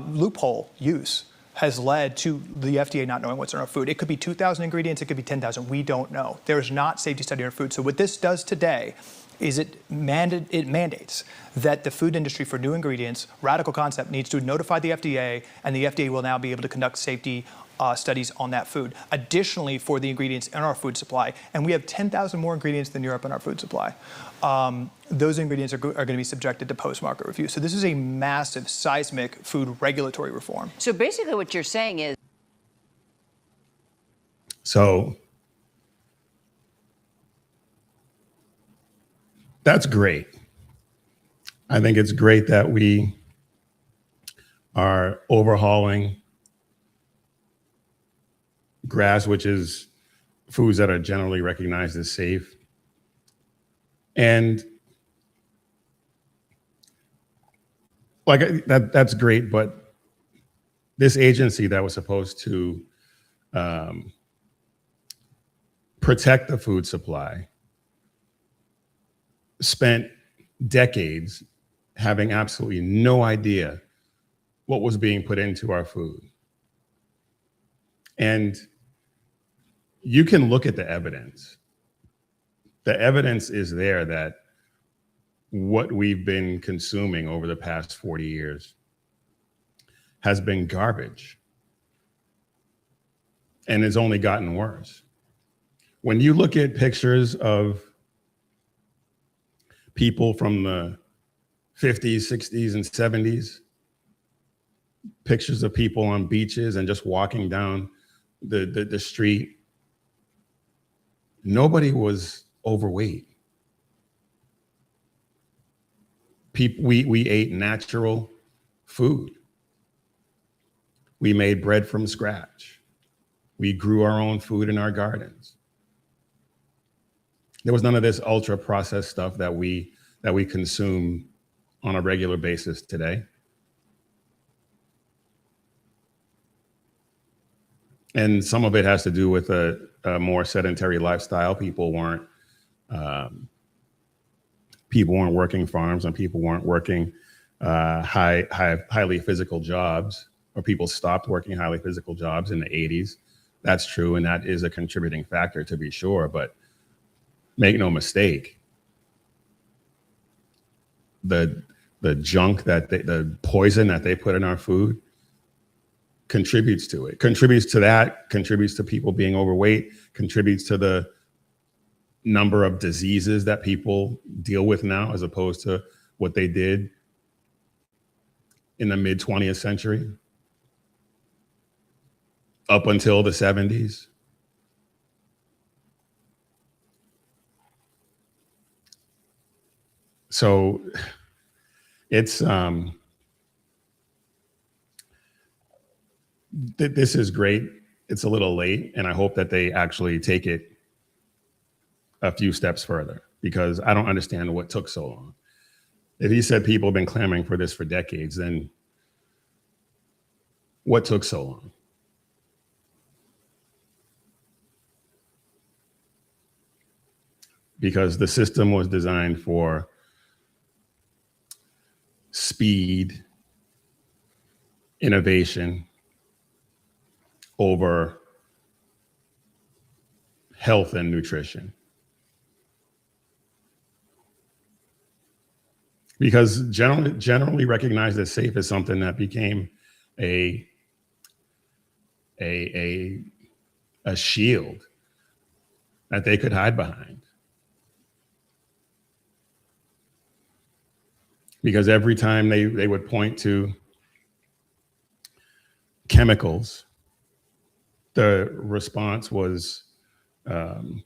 loophole use has led to the FDA not knowing what's in our food. It could be 2,000 ingredients, it could be 10,000, we don't know. There is not safety study in our food. So what this does today is it mandates that the food industry for new ingredients, radical concept, needs to notify the FDA, and the FDA will now be able to conduct safety studies on that food. Additionally, for the ingredients in our food supply, and we have 10,000 more ingredients than Europe in our food supply, those ingredients are going to be subjected to post-market review. So this is a massive, seismic food regulatory reform. So basically what you're saying is... So that's great. I think it's great that we are overhauling GRAS, which is foods that are generally recognized as safe. And like that's great, but this agency that was supposed to protect the food supply spent decades having absolutely no idea what was being put into our food. And you can look at the evidence. The evidence is there that what we've been consuming over the past 40 years has been garbage and has only gotten worse. When you look at pictures of people from the 50s, 60s, and 70s, pictures of people on beaches and just walking down the street, nobody was overweight. We ate natural food. We made bread from scratch. We grew our own food in our gardens. There was none of this ultra processed stuff that we consume on a regular basis today. And some of it has to do with a more sedentary lifestyle. People weren't working farms, and people weren't working highly physical jobs, or people stopped working highly physical jobs in the 80s. That's true, and that is a contributing factor, to be sure. But make no mistake, the junk the poison that they put in our food contributes to it, contributes to that, contributes to people being overweight, contributes to the number of diseases that people deal with now, as opposed to what they did in the mid 20th century up until the 70s. So it's this is great. It's a little late, and I hope that they actually take it a few steps further, because I don't understand what took so long. If he said people have been clamoring for this for decades, then what took so long? Because the system was designed for speed, innovation over health and nutrition. Because generally recognized as safe as something that became a shield that they could hide behind. Because every time they would point to chemicals, the response was the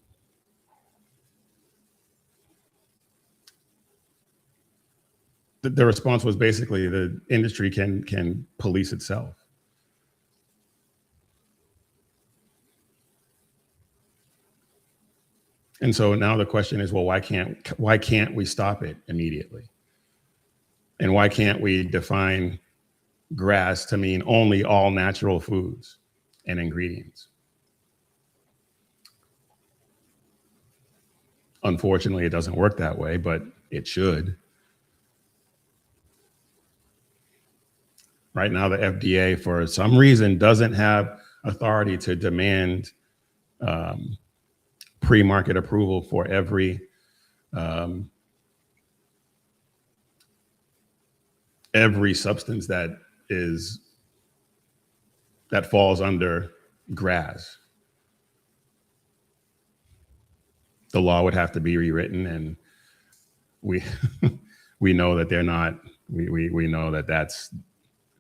response was basically the industry can police itself. And so now the question is, well, why can't we stop it immediately? And why can't we define GRAS to mean only all natural foods and ingredients? Unfortunately, it doesn't work that way, but it should. Right now, the FDA, for some reason, doesn't have authority to demand pre-market approval for every substance that falls under GRAS. The law would have to be rewritten, and we we know that they're not. We know that that's,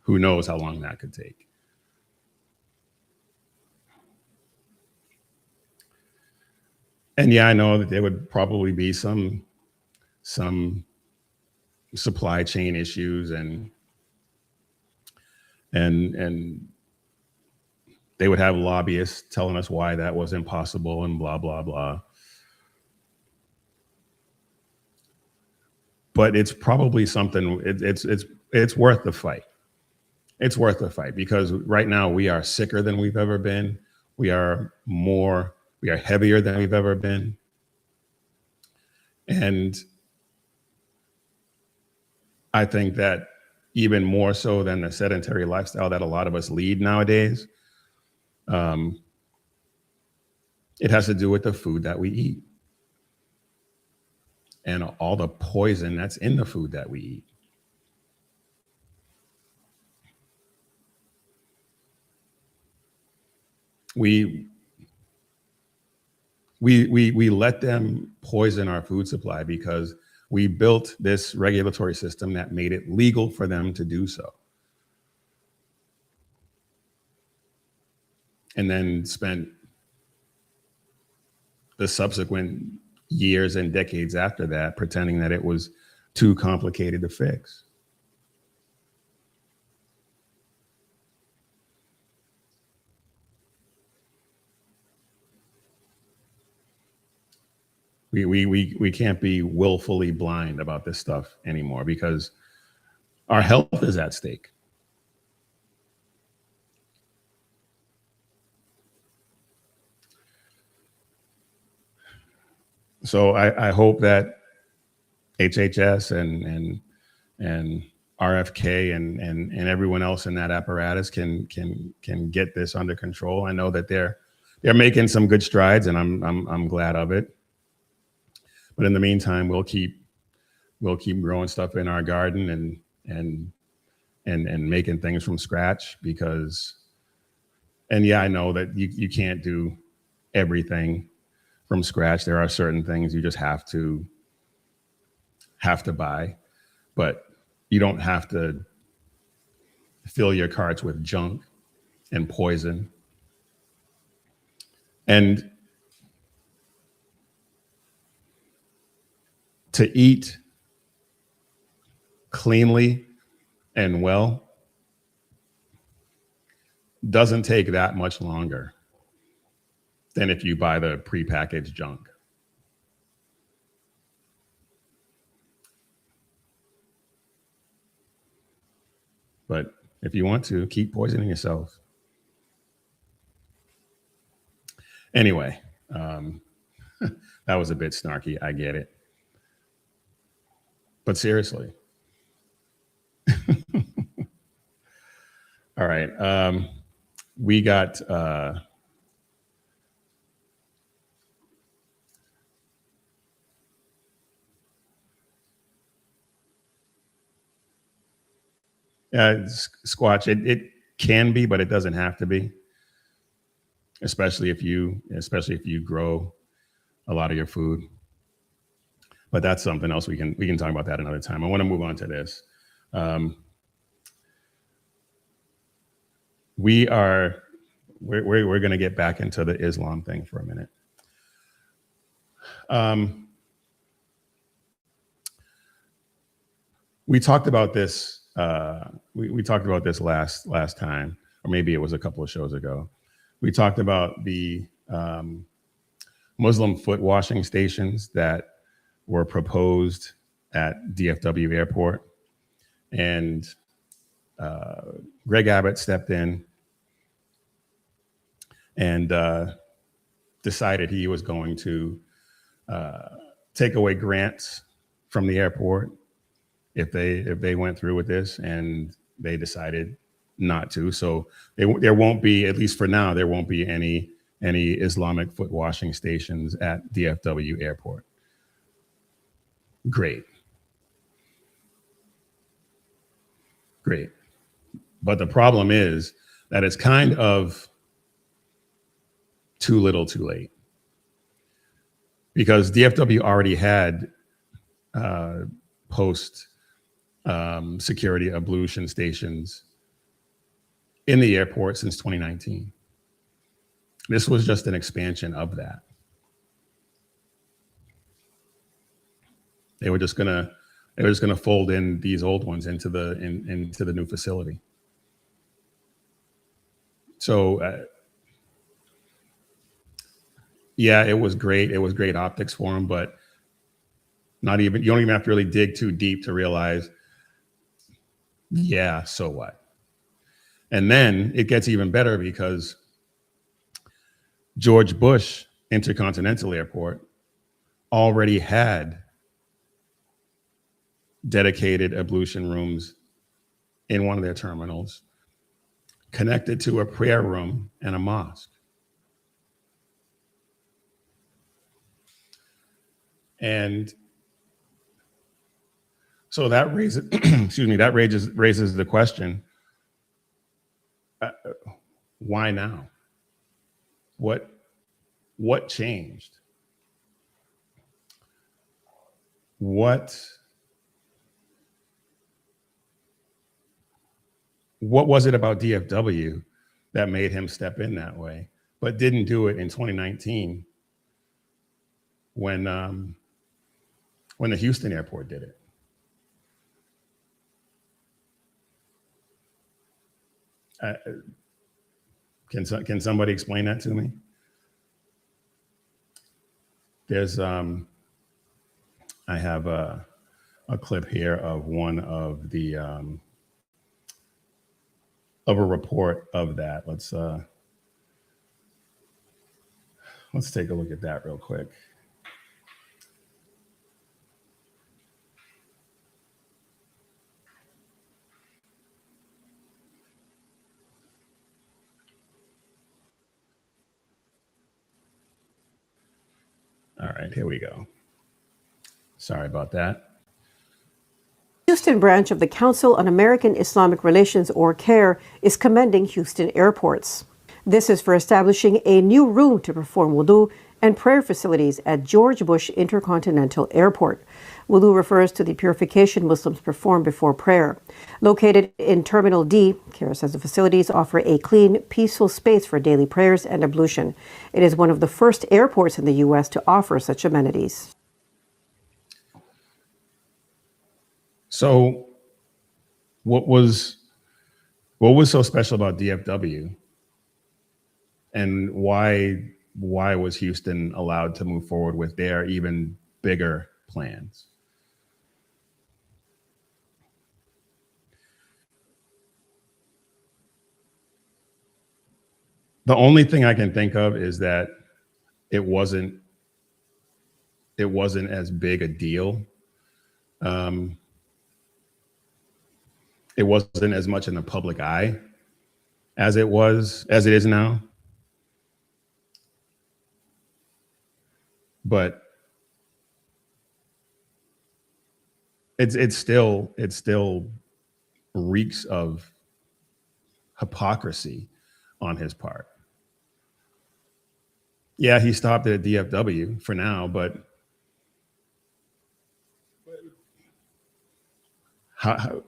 who knows how long that could take. And yeah, I know that there would probably be some supply chain issues, and they would have lobbyists telling us why that was impossible and blah, blah, blah. But it's probably something, it's worth the fight. It's worth the fight, because right now we are sicker than we've ever been. We are heavier than we've ever been. And I think that even more so than the sedentary lifestyle that a lot of us lead nowadays, it has to do with the food that we eat and all the poison that's in the food that we eat. We let them poison our food supply because we built this regulatory system that made it legal for them to do so. And then spent the subsequent years and decades after that pretending that it was too complicated to fix. We can't be willfully blind about this stuff anymore, because our health is at stake. So I hope that HHS and RFK and everyone else in that apparatus can get this under control. I know that they're making some good strides, and I'm glad of it. But in the meantime, we'll keep growing stuff in our garden and making things from scratch, because And yeah, I know that you can't do everything from scratch. There are certain things you just have to buy, but you don't have to fill your carts with junk and poison. And to eat cleanly and well doesn't take that much longer than if you buy the prepackaged junk. But if you want to, keep poisoning yourself. Anyway, that was a bit snarky. I get it. But seriously. All right. We got Squatch. It can be, but it doesn't have to be. Especially if you grow a lot of your food. But that's something else we can talk about that another time. I want to move on to this. We're going to get back into the Islam thing for a minute. We talked about this. We talked about this last time, or maybe it was a couple of shows ago. We talked about the Muslim foot washing stations that were proposed at DFW Airport, and Greg Abbott stepped in and decided he was going to take away grants from the airport if they went through with this, and they decided not to. So there won't be, at least for now, there won't be any Islamic foot washing stations at DFW Airport. Great. But the problem is that it's kind of too little too late, because DFW already had post security ablution stations in the airport since 2019. This was just an expansion of that. They were just gonna fold in these old ones into the new facility. So yeah, it was great. It was great optics for them, but you don't even have to really dig too deep to realize, yeah, so what? And then it gets even better, because George Bush Intercontinental Airport already had dedicated ablution rooms in one of their terminals, connected to a prayer room and a mosque. And so that raises, raises the question, why now? What changed? What was it about DFW that made him step in that way, but didn't do it in 2019 when the Houston airport did it? Can somebody explain that to me? There's I have a clip here of one of the of a report of that. Let's take a look at that real quick. All right, here we go. Sorry about that. Houston branch of the Council on American Islamic Relations, or CAIR, is commending Houston airports. This is for establishing a new room to perform wudu and prayer facilities at George Bush Intercontinental Airport. Wudu refers to the purification Muslims perform before prayer. Located in Terminal D, Kara says the facilities offer a clean, peaceful space for daily prayers and ablution. It is one of the first airports in the U.S. to offer such amenities. So what was so special about DFW, and why was Houston allowed to move forward with their even bigger plans? The only thing I can think of is that it wasn't as big a deal. It wasn't as much in the public eye as it is now. But it still reeks of hypocrisy on his part. Yeah, he stopped at DFW for now, but how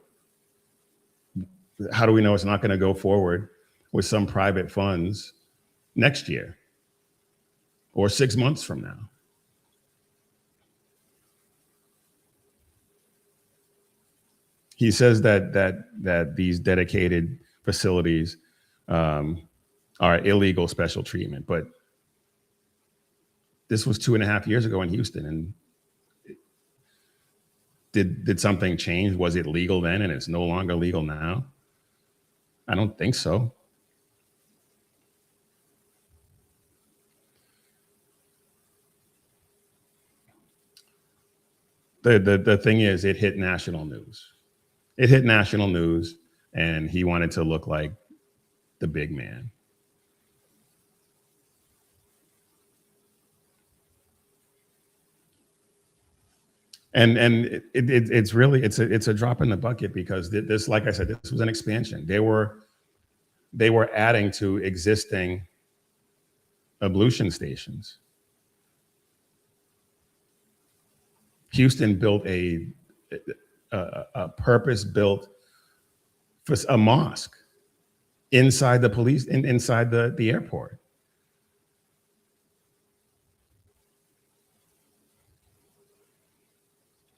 do we know it's not going to go forward with some private funds next year or 6 months from now? He says that these dedicated facilities are illegal special treatment, but this was 2.5 years ago in Houston, and did something change? Was it legal then and it's no longer legal now? I don't think so. The thing is, it hit national news. It hit national news, and he wanted to look like the big man. And it's really it's a drop in the bucket, because this, like I said, this was an expansion. They were adding to existing ablution stations. Houston built a purpose-built a mosque inside the inside the airport.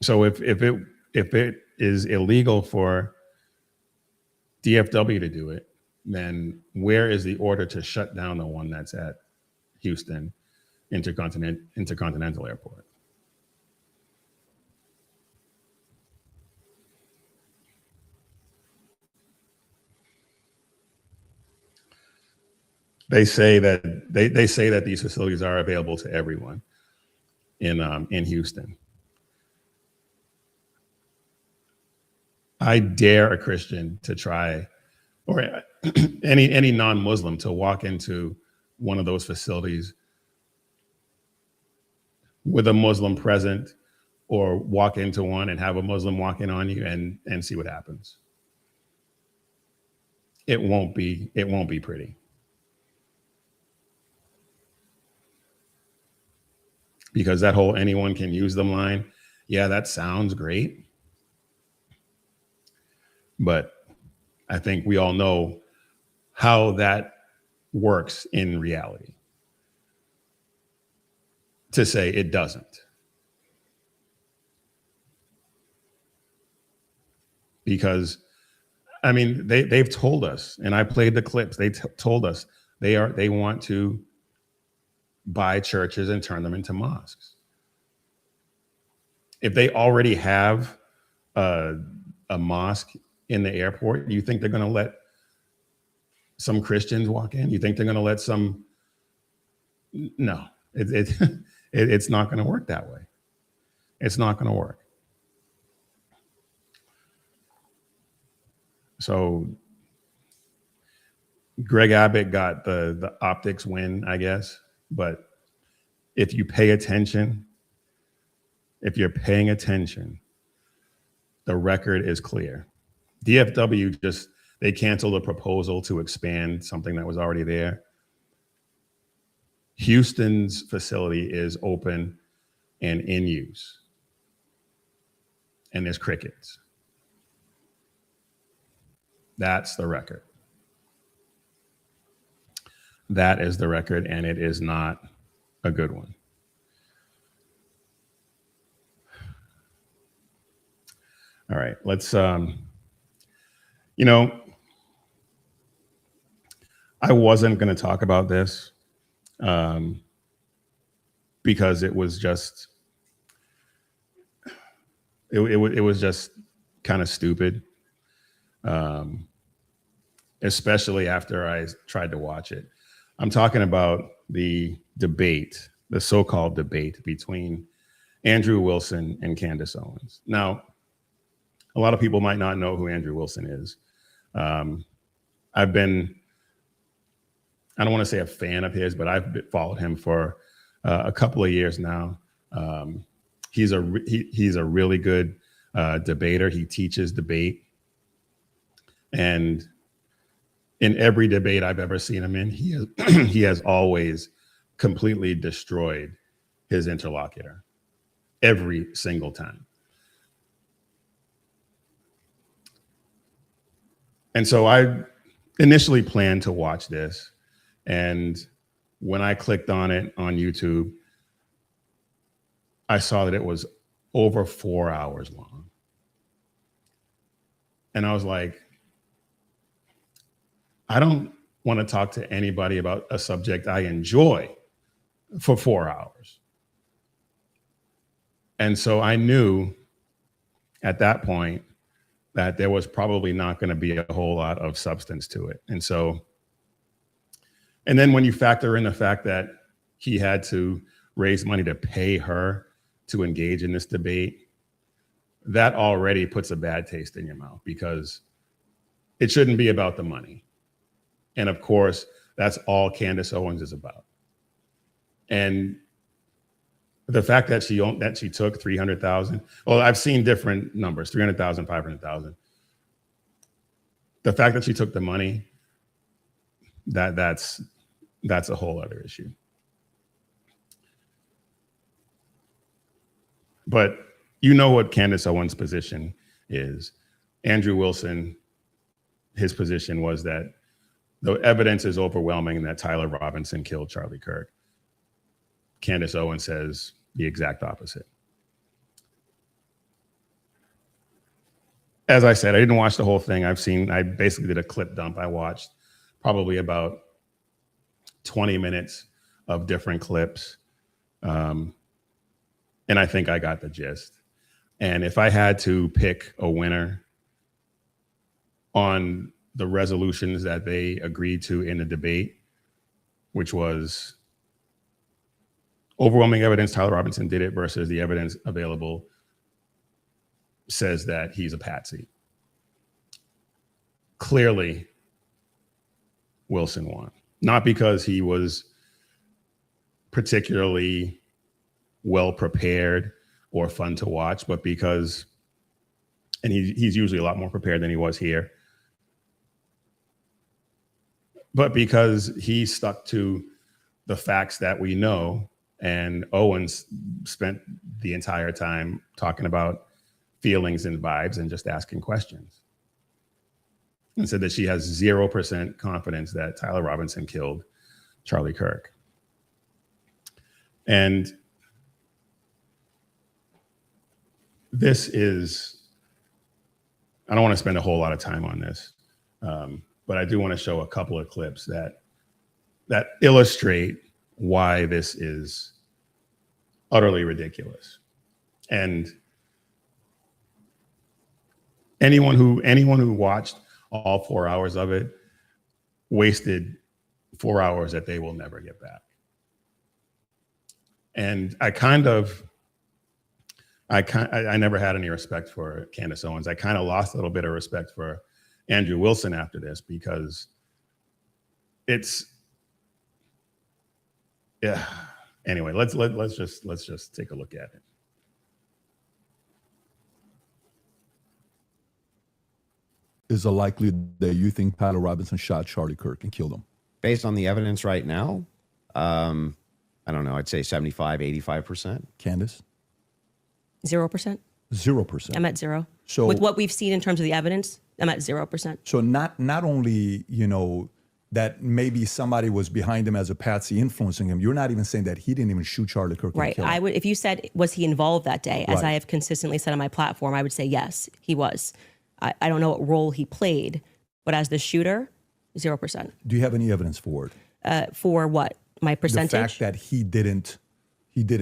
So if it is illegal for DFW to do it, then where is the order to shut down the one that's at Houston Intercontinental Airport? They say that these facilities are available to everyone in Houston. I dare a Christian to try, or any non-Muslim to walk into one of those facilities with a Muslim present, or walk into one and have a Muslim walk in on you and see what happens. It won't be pretty. Because that whole anyone can use them line, yeah, that sounds great. But I think we all know how that works in reality. To say it doesn't. Because, I mean, they've told us, and I played the clips, they told us they want to buy churches and turn them into mosques. If they already have a mosque in the airport, you think they're going to let some Christians walk in? You think they're going to let some? No, it's not going to work that way. It's not going to work. So Greg Abbott got the optics win, I guess. But if you pay attention, if you're paying attention, the record is clear. DFW they canceled a proposal to expand something that was already there. Houston's facility is open and in use, and there's crickets. That's the record. That is the record, and it is not a good one. All right, let's, I wasn't going to talk about this because it was just, it was just kind of stupid, especially after I tried to watch it. I'm talking about the debate, the so-called debate between Andrew Wilson and Candace Owens. Now, a lot of people might not know who Andrew Wilson is. I've been, I don't want to say a fan of his, but I've followed him for a couple of years now. He's a really good debater. He teaches debate. And in every debate I've ever seen him in, he has always completely destroyed his interlocutor every single time. And so I initially planned to watch this. And when I clicked on it on YouTube, I saw that it was over 4 hours long. And I was like, I don't want to talk to anybody about a subject I enjoy for 4 hours. And so I knew at that point that there was probably not going to be a whole lot of substance to it. And so, and then when you factor in the fact that he had to raise money to pay her to engage in this debate, that already puts a bad taste in your mouth, because it shouldn't be about the money. And of course, that's all Candace Owens is about. And the fact that she took 300,000, well, I've seen different numbers, 300,000, 500,000. The fact that she took the money, that's a whole other issue. But you know what Candace Owens' position is. Andrew Wilson, his position was that the evidence is overwhelming that Tyler Robinson killed Charlie Kirk. Candace Owens says the exact opposite. As I said, I didn't watch the whole thing. I basically did a clip dump. I watched probably about 20 minutes of different clips. And I think I got the gist. And if I had to pick a winner on the resolutions that they agreed to in the debate, which was overwhelming evidence Tyler Robinson did it versus the evidence available says that he's a patsy. Clearly, Wilson won. Not because he was particularly well prepared or fun to watch, but because, and he's usually a lot more prepared than he was here, but because he stuck to the facts that we know. And Owens spent the entire time talking about feelings and vibes and just asking questions, and said that she has 0% confidence that Tyler Robinson killed Charlie Kirk. And this is, I don't want to spend a whole lot of time on this, but I do want to show a couple of clips that illustrate why this is utterly ridiculous. And anyone who watched all 4 hours of it wasted 4 hours that they will never get back. And I never had any respect for Candace Owens. I kind of lost a little bit of respect for Andrew Wilson after this, because yeah. Anyway, let's just take a look at it. Is it likely that you think Tyler Robinson shot Charlie Kirk and killed him? Based on the evidence right now, I don't know, I'd say 75, 85%. Candace? 0%. 0%. I'm at 0. So with what we've seen in terms of the evidence, I'm at 0%. So not only, that maybe somebody was behind him as a patsy influencing him, you're not even saying that he didn't even shoot Charlie Kirk. Right. And kill him. I would, if you said, was he involved that day, as Right. I have consistently said on my platform, I would say yes, he was. I don't know what role he played, but as the shooter, 0%. Do you have any evidence for it? For what? My percentage? The fact that he didn't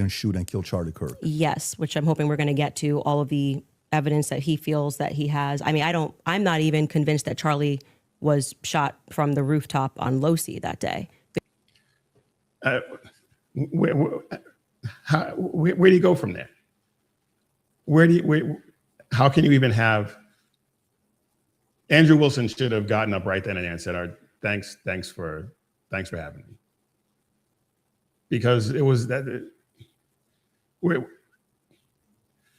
shoot and kill Charlie Kirk. Yes, which I'm hoping we're going to get to all of the evidence that he feels that he has. I mean, I'm not even convinced that Charlie was shot from the rooftop on Losi that day. Where do you go from there? How can you even have? Andrew Wilson should have gotten up right then and there and said, thanks for having me. Because it was that,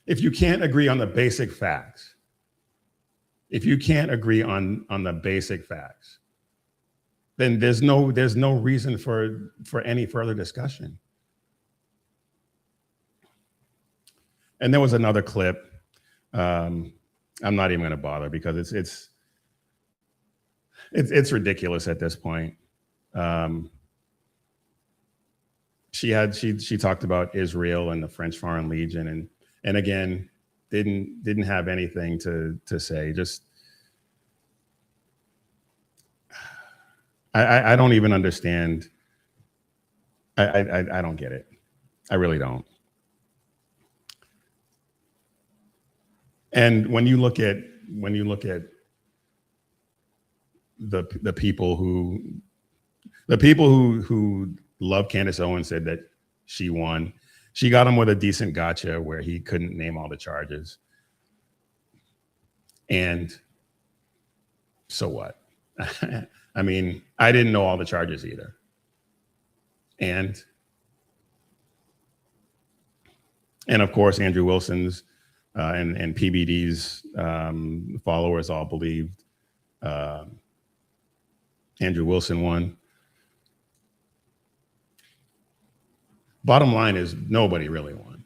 if you can't agree on the basic facts, then there's no reason for any further discussion. And there was another clip. I'm not even going to bother because it's ridiculous at this point. She talked about Israel and the French Foreign Legion and again didn't have anything to say. Just I don't even understand. I don't get it. I really don't. And when you look at the people who love Candace Owens said that she won. She got him with a decent gotcha where he couldn't name all the charges. And so what? I mean, I didn't know all the charges either. And of course, Andrew Wilson's and PBD's followers all believed Andrew Wilson won. Bottom line is nobody really won,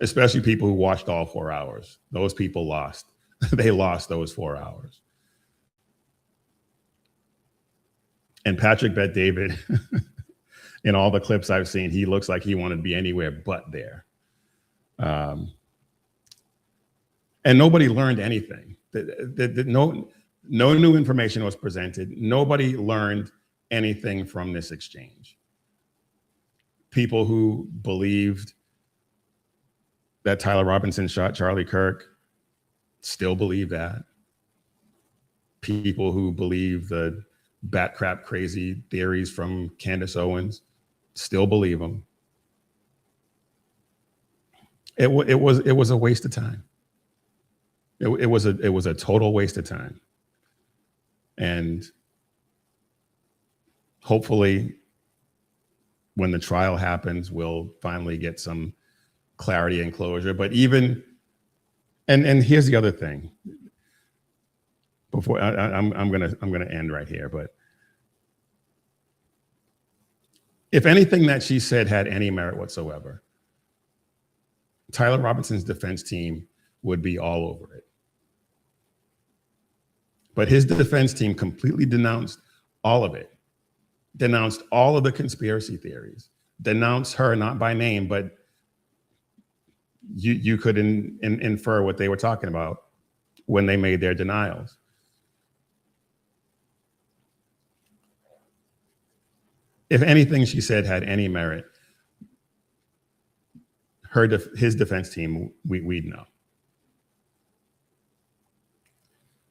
especially people who watched all 4 hours. Those people lost. They lost those 4 hours. And Patrick Bet-David, in all the clips I've seen, he looks like he wanted to be anywhere but there. And nobody learned anything. No new information was presented. Nobody learned anything from this exchange. People who believed that Tyler Robinson shot Charlie Kirk still believe that. People who believe the bat crap crazy theories from Candace Owens still believe them. It was a waste of time. It was a total waste of time. And hopefully when the trial happens, we'll finally get some clarity and closure. But even, and here's the other thing. Before I'm gonna end right here, but if anything that she said had any merit whatsoever, Tyler Robinson's defense team would be all over it. But his defense team completely denounced all of it. Denounced all of the conspiracy theories, denounced her, not by name, but you could infer what they were talking about when they made their denials. If anything she said had any merit, his defense team, we'd know.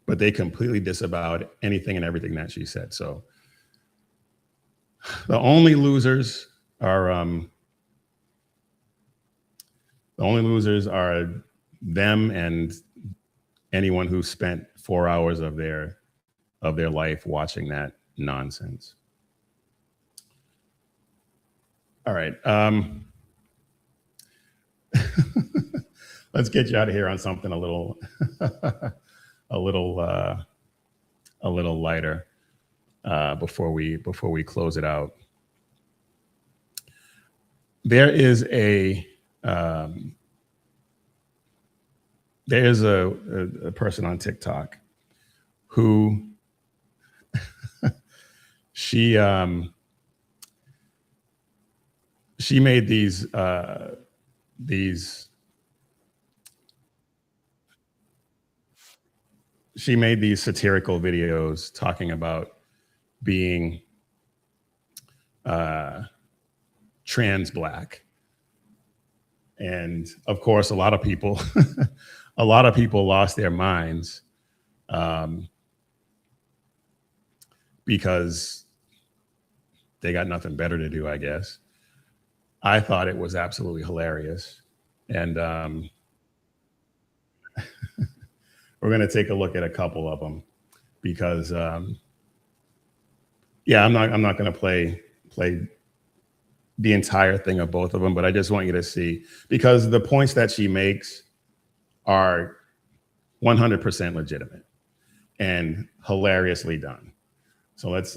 But they completely disavowed anything and everything that she said. So the only losers are them and anyone who spent 4 hours of their life watching that nonsense. All right. Let's get you out of here on something a little lighter before we close it out. there is a person on TikTok who she made these satirical videos talking about being trans Black. And of course, a lot of people lost their minds because they got nothing better to do, I guess. I thought it was absolutely hilarious. And we're going to take a look at a couple of them because, yeah, I'm not going to play the entire thing of both of them, but I just want you to see, because the points that she makes are 100% legitimate and hilariously done. So let's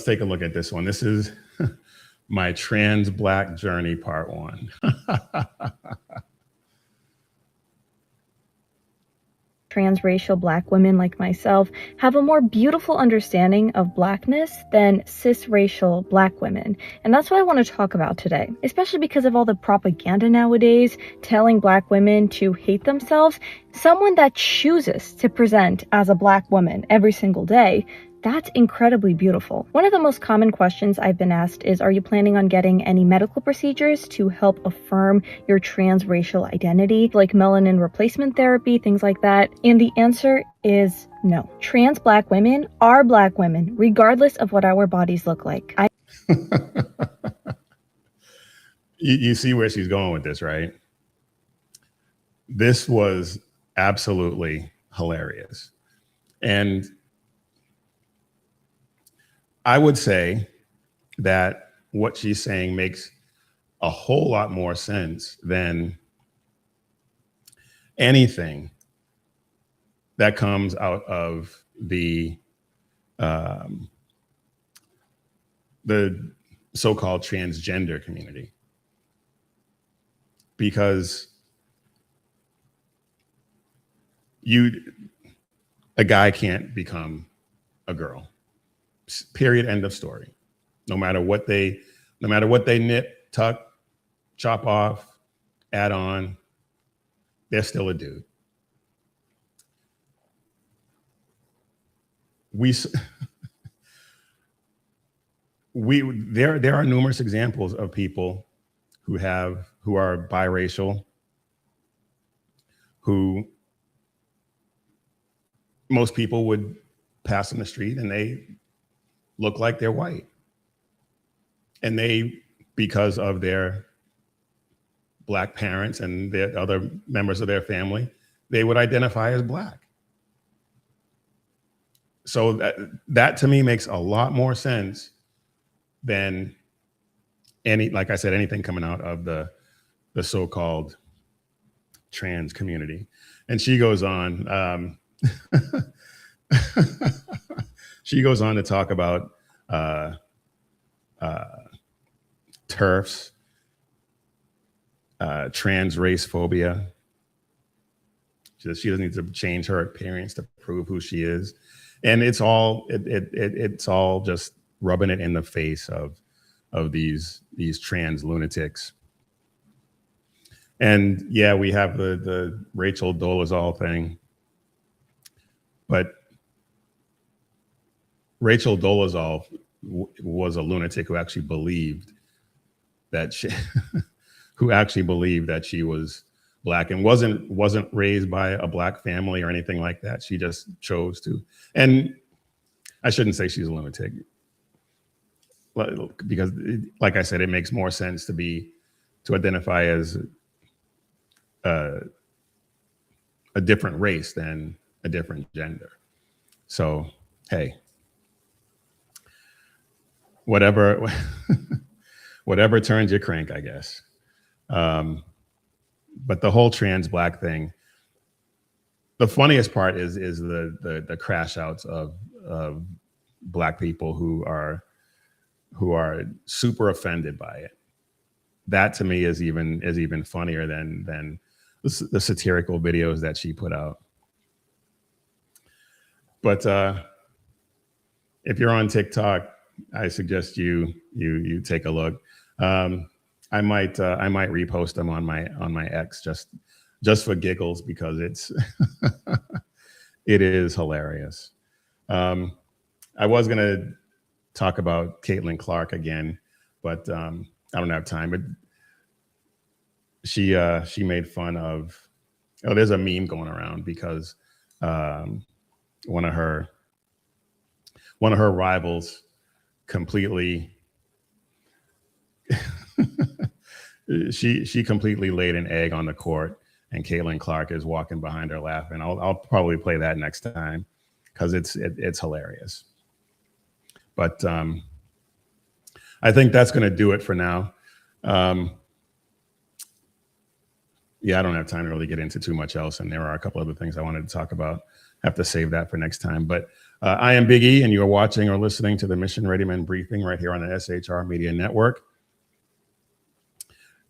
take a look at this one. This is my trans Black journey, part 1. Transracial Black women like myself have a more beautiful understanding of Blackness than cisracial Black women. And that's what I want to talk about today, especially because of all the propaganda nowadays telling Black women to hate themselves. Someone that chooses to present as a Black woman every single day, that's incredibly beautiful. One of the most common questions I've been asked is, are you planning on getting any medical procedures to help affirm your transracial identity, like melanin replacement therapy, things like that? And the answer is no. Trans Black women are Black women, regardless of what our bodies look like. You see where she's going with this, right? This was absolutely hilarious. And I would say that what she's saying makes a whole lot more sense than anything that comes out of the so-called transgender community. Because a guy can't become a girl. Period. End of story. No matter what they knit, tuck, chop off, add on, they're still a dude. There are numerous examples of people who are biracial, who most people would pass in the street and they look like they're white. And they, because of their Black parents and the other members of their family, they would identify as Black. So that to me makes a lot more sense than like I said, anything coming out of the so-called trans community. And she goes on, she goes on to talk about TERFs, trans race phobia. She doesn't need to change her appearance to prove who she is. And it's all just rubbing it in the face of these trans lunatics. And yeah, we have the Rachel Dolezal thing, but Rachel Dolezal was a lunatic who actually believed that she was Black and wasn't raised by a Black family or anything like that. She just chose to. And I shouldn't say she's a lunatic, because like I said, it makes more sense to identify as a different race than a different gender. So, hey, whatever turns your crank, I guess. But the whole trans Black thing, the funniest part is the crash outs of Black people who are super offended by it. That to me is even funnier than the satirical videos that she put out. But if you're on TikTok, I suggest you take a look. I might repost them on my X just for giggles, because it is hilarious. I was gonna talk about Caitlin Clark again, but I don't have time. But she made fun of. Oh, there's a meme going around because one of her rivals completely she completely laid an egg on the court, and Caitlin Clark is walking behind her laughing. I'll probably play that next time because it's hilarious. But I think that's going to do it for now. Yeah, I don't have time to really get into too much else, and there are a couple other things I wanted to talk about. I have to save that for next time. But I am Big E, and you are watching or listening to the Mission Ready Men Briefing right here on the SHR Media Network.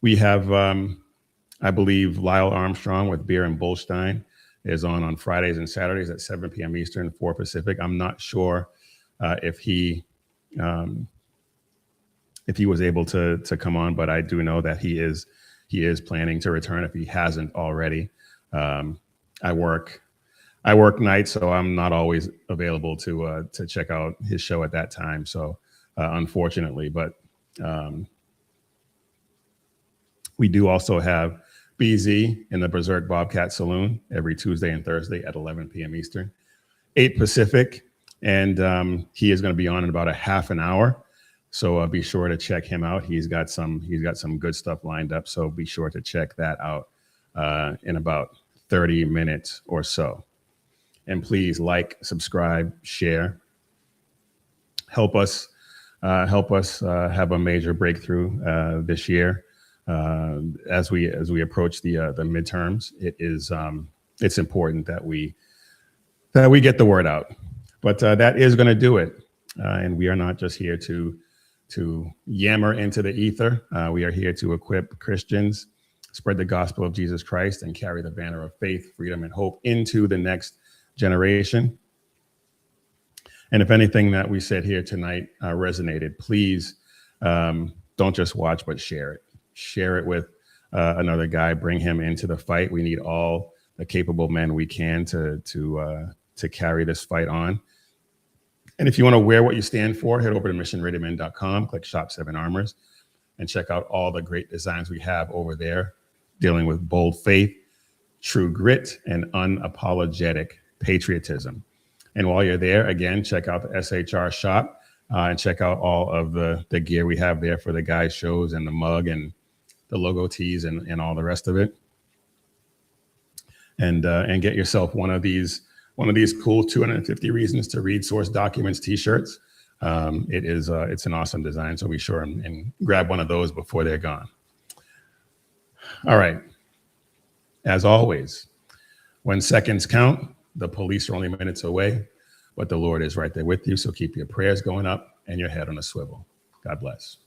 We have, I believe, Lyle Armstrong with Beer and Bullstein is on Fridays and Saturdays at 7 p.m. Eastern, 4 Pacific. I'm not sure if he was able to come on, but I do know that he is planning to return if he hasn't already. I work nights, so I'm not always available to check out his show at that time. So unfortunately, but we do also have BZ in the Berserk Bobcat Saloon every Tuesday and Thursday at 11 p.m. Eastern, 8 Pacific, and he is going to be on in about a half an hour. So be sure to check him out. He's got some good stuff lined up. So be sure to check that out in about 30 minutes or so. And please like, subscribe, share. Help us have a major breakthrough this year as we approach the midterms. It's important that we get the word out. But that is going to do it. And we are not just here to yammer into the ether. We are here to equip Christians, spread the gospel of Jesus Christ, and carry the banner of faith, freedom, and hope into the next generation. And if anything that we said here tonight resonated, please don't just watch, but share it. Share it with another guy. Bring him into the fight. We need all the capable men we can to carry this fight on. And if you want to wear what you stand for, head over to missionreadymen.com, click Shop 7 Armors, and check out all the great designs we have over there, dealing with bold faith, true grit, and unapologetic patriotism. And while you're there, again, check out the SHR shop and check out all of the gear we have there for the guys' shows, and the mug and the logo tees and all the rest of it. And get yourself one of these cool 250 Reasons to Read Source Documents t-shirts. It's an awesome design, so be sure and grab one of those before they're gone. All right. As always, when seconds count, the police are only minutes away, but the Lord is right there with you. So keep your prayers going up and your head on a swivel. God bless.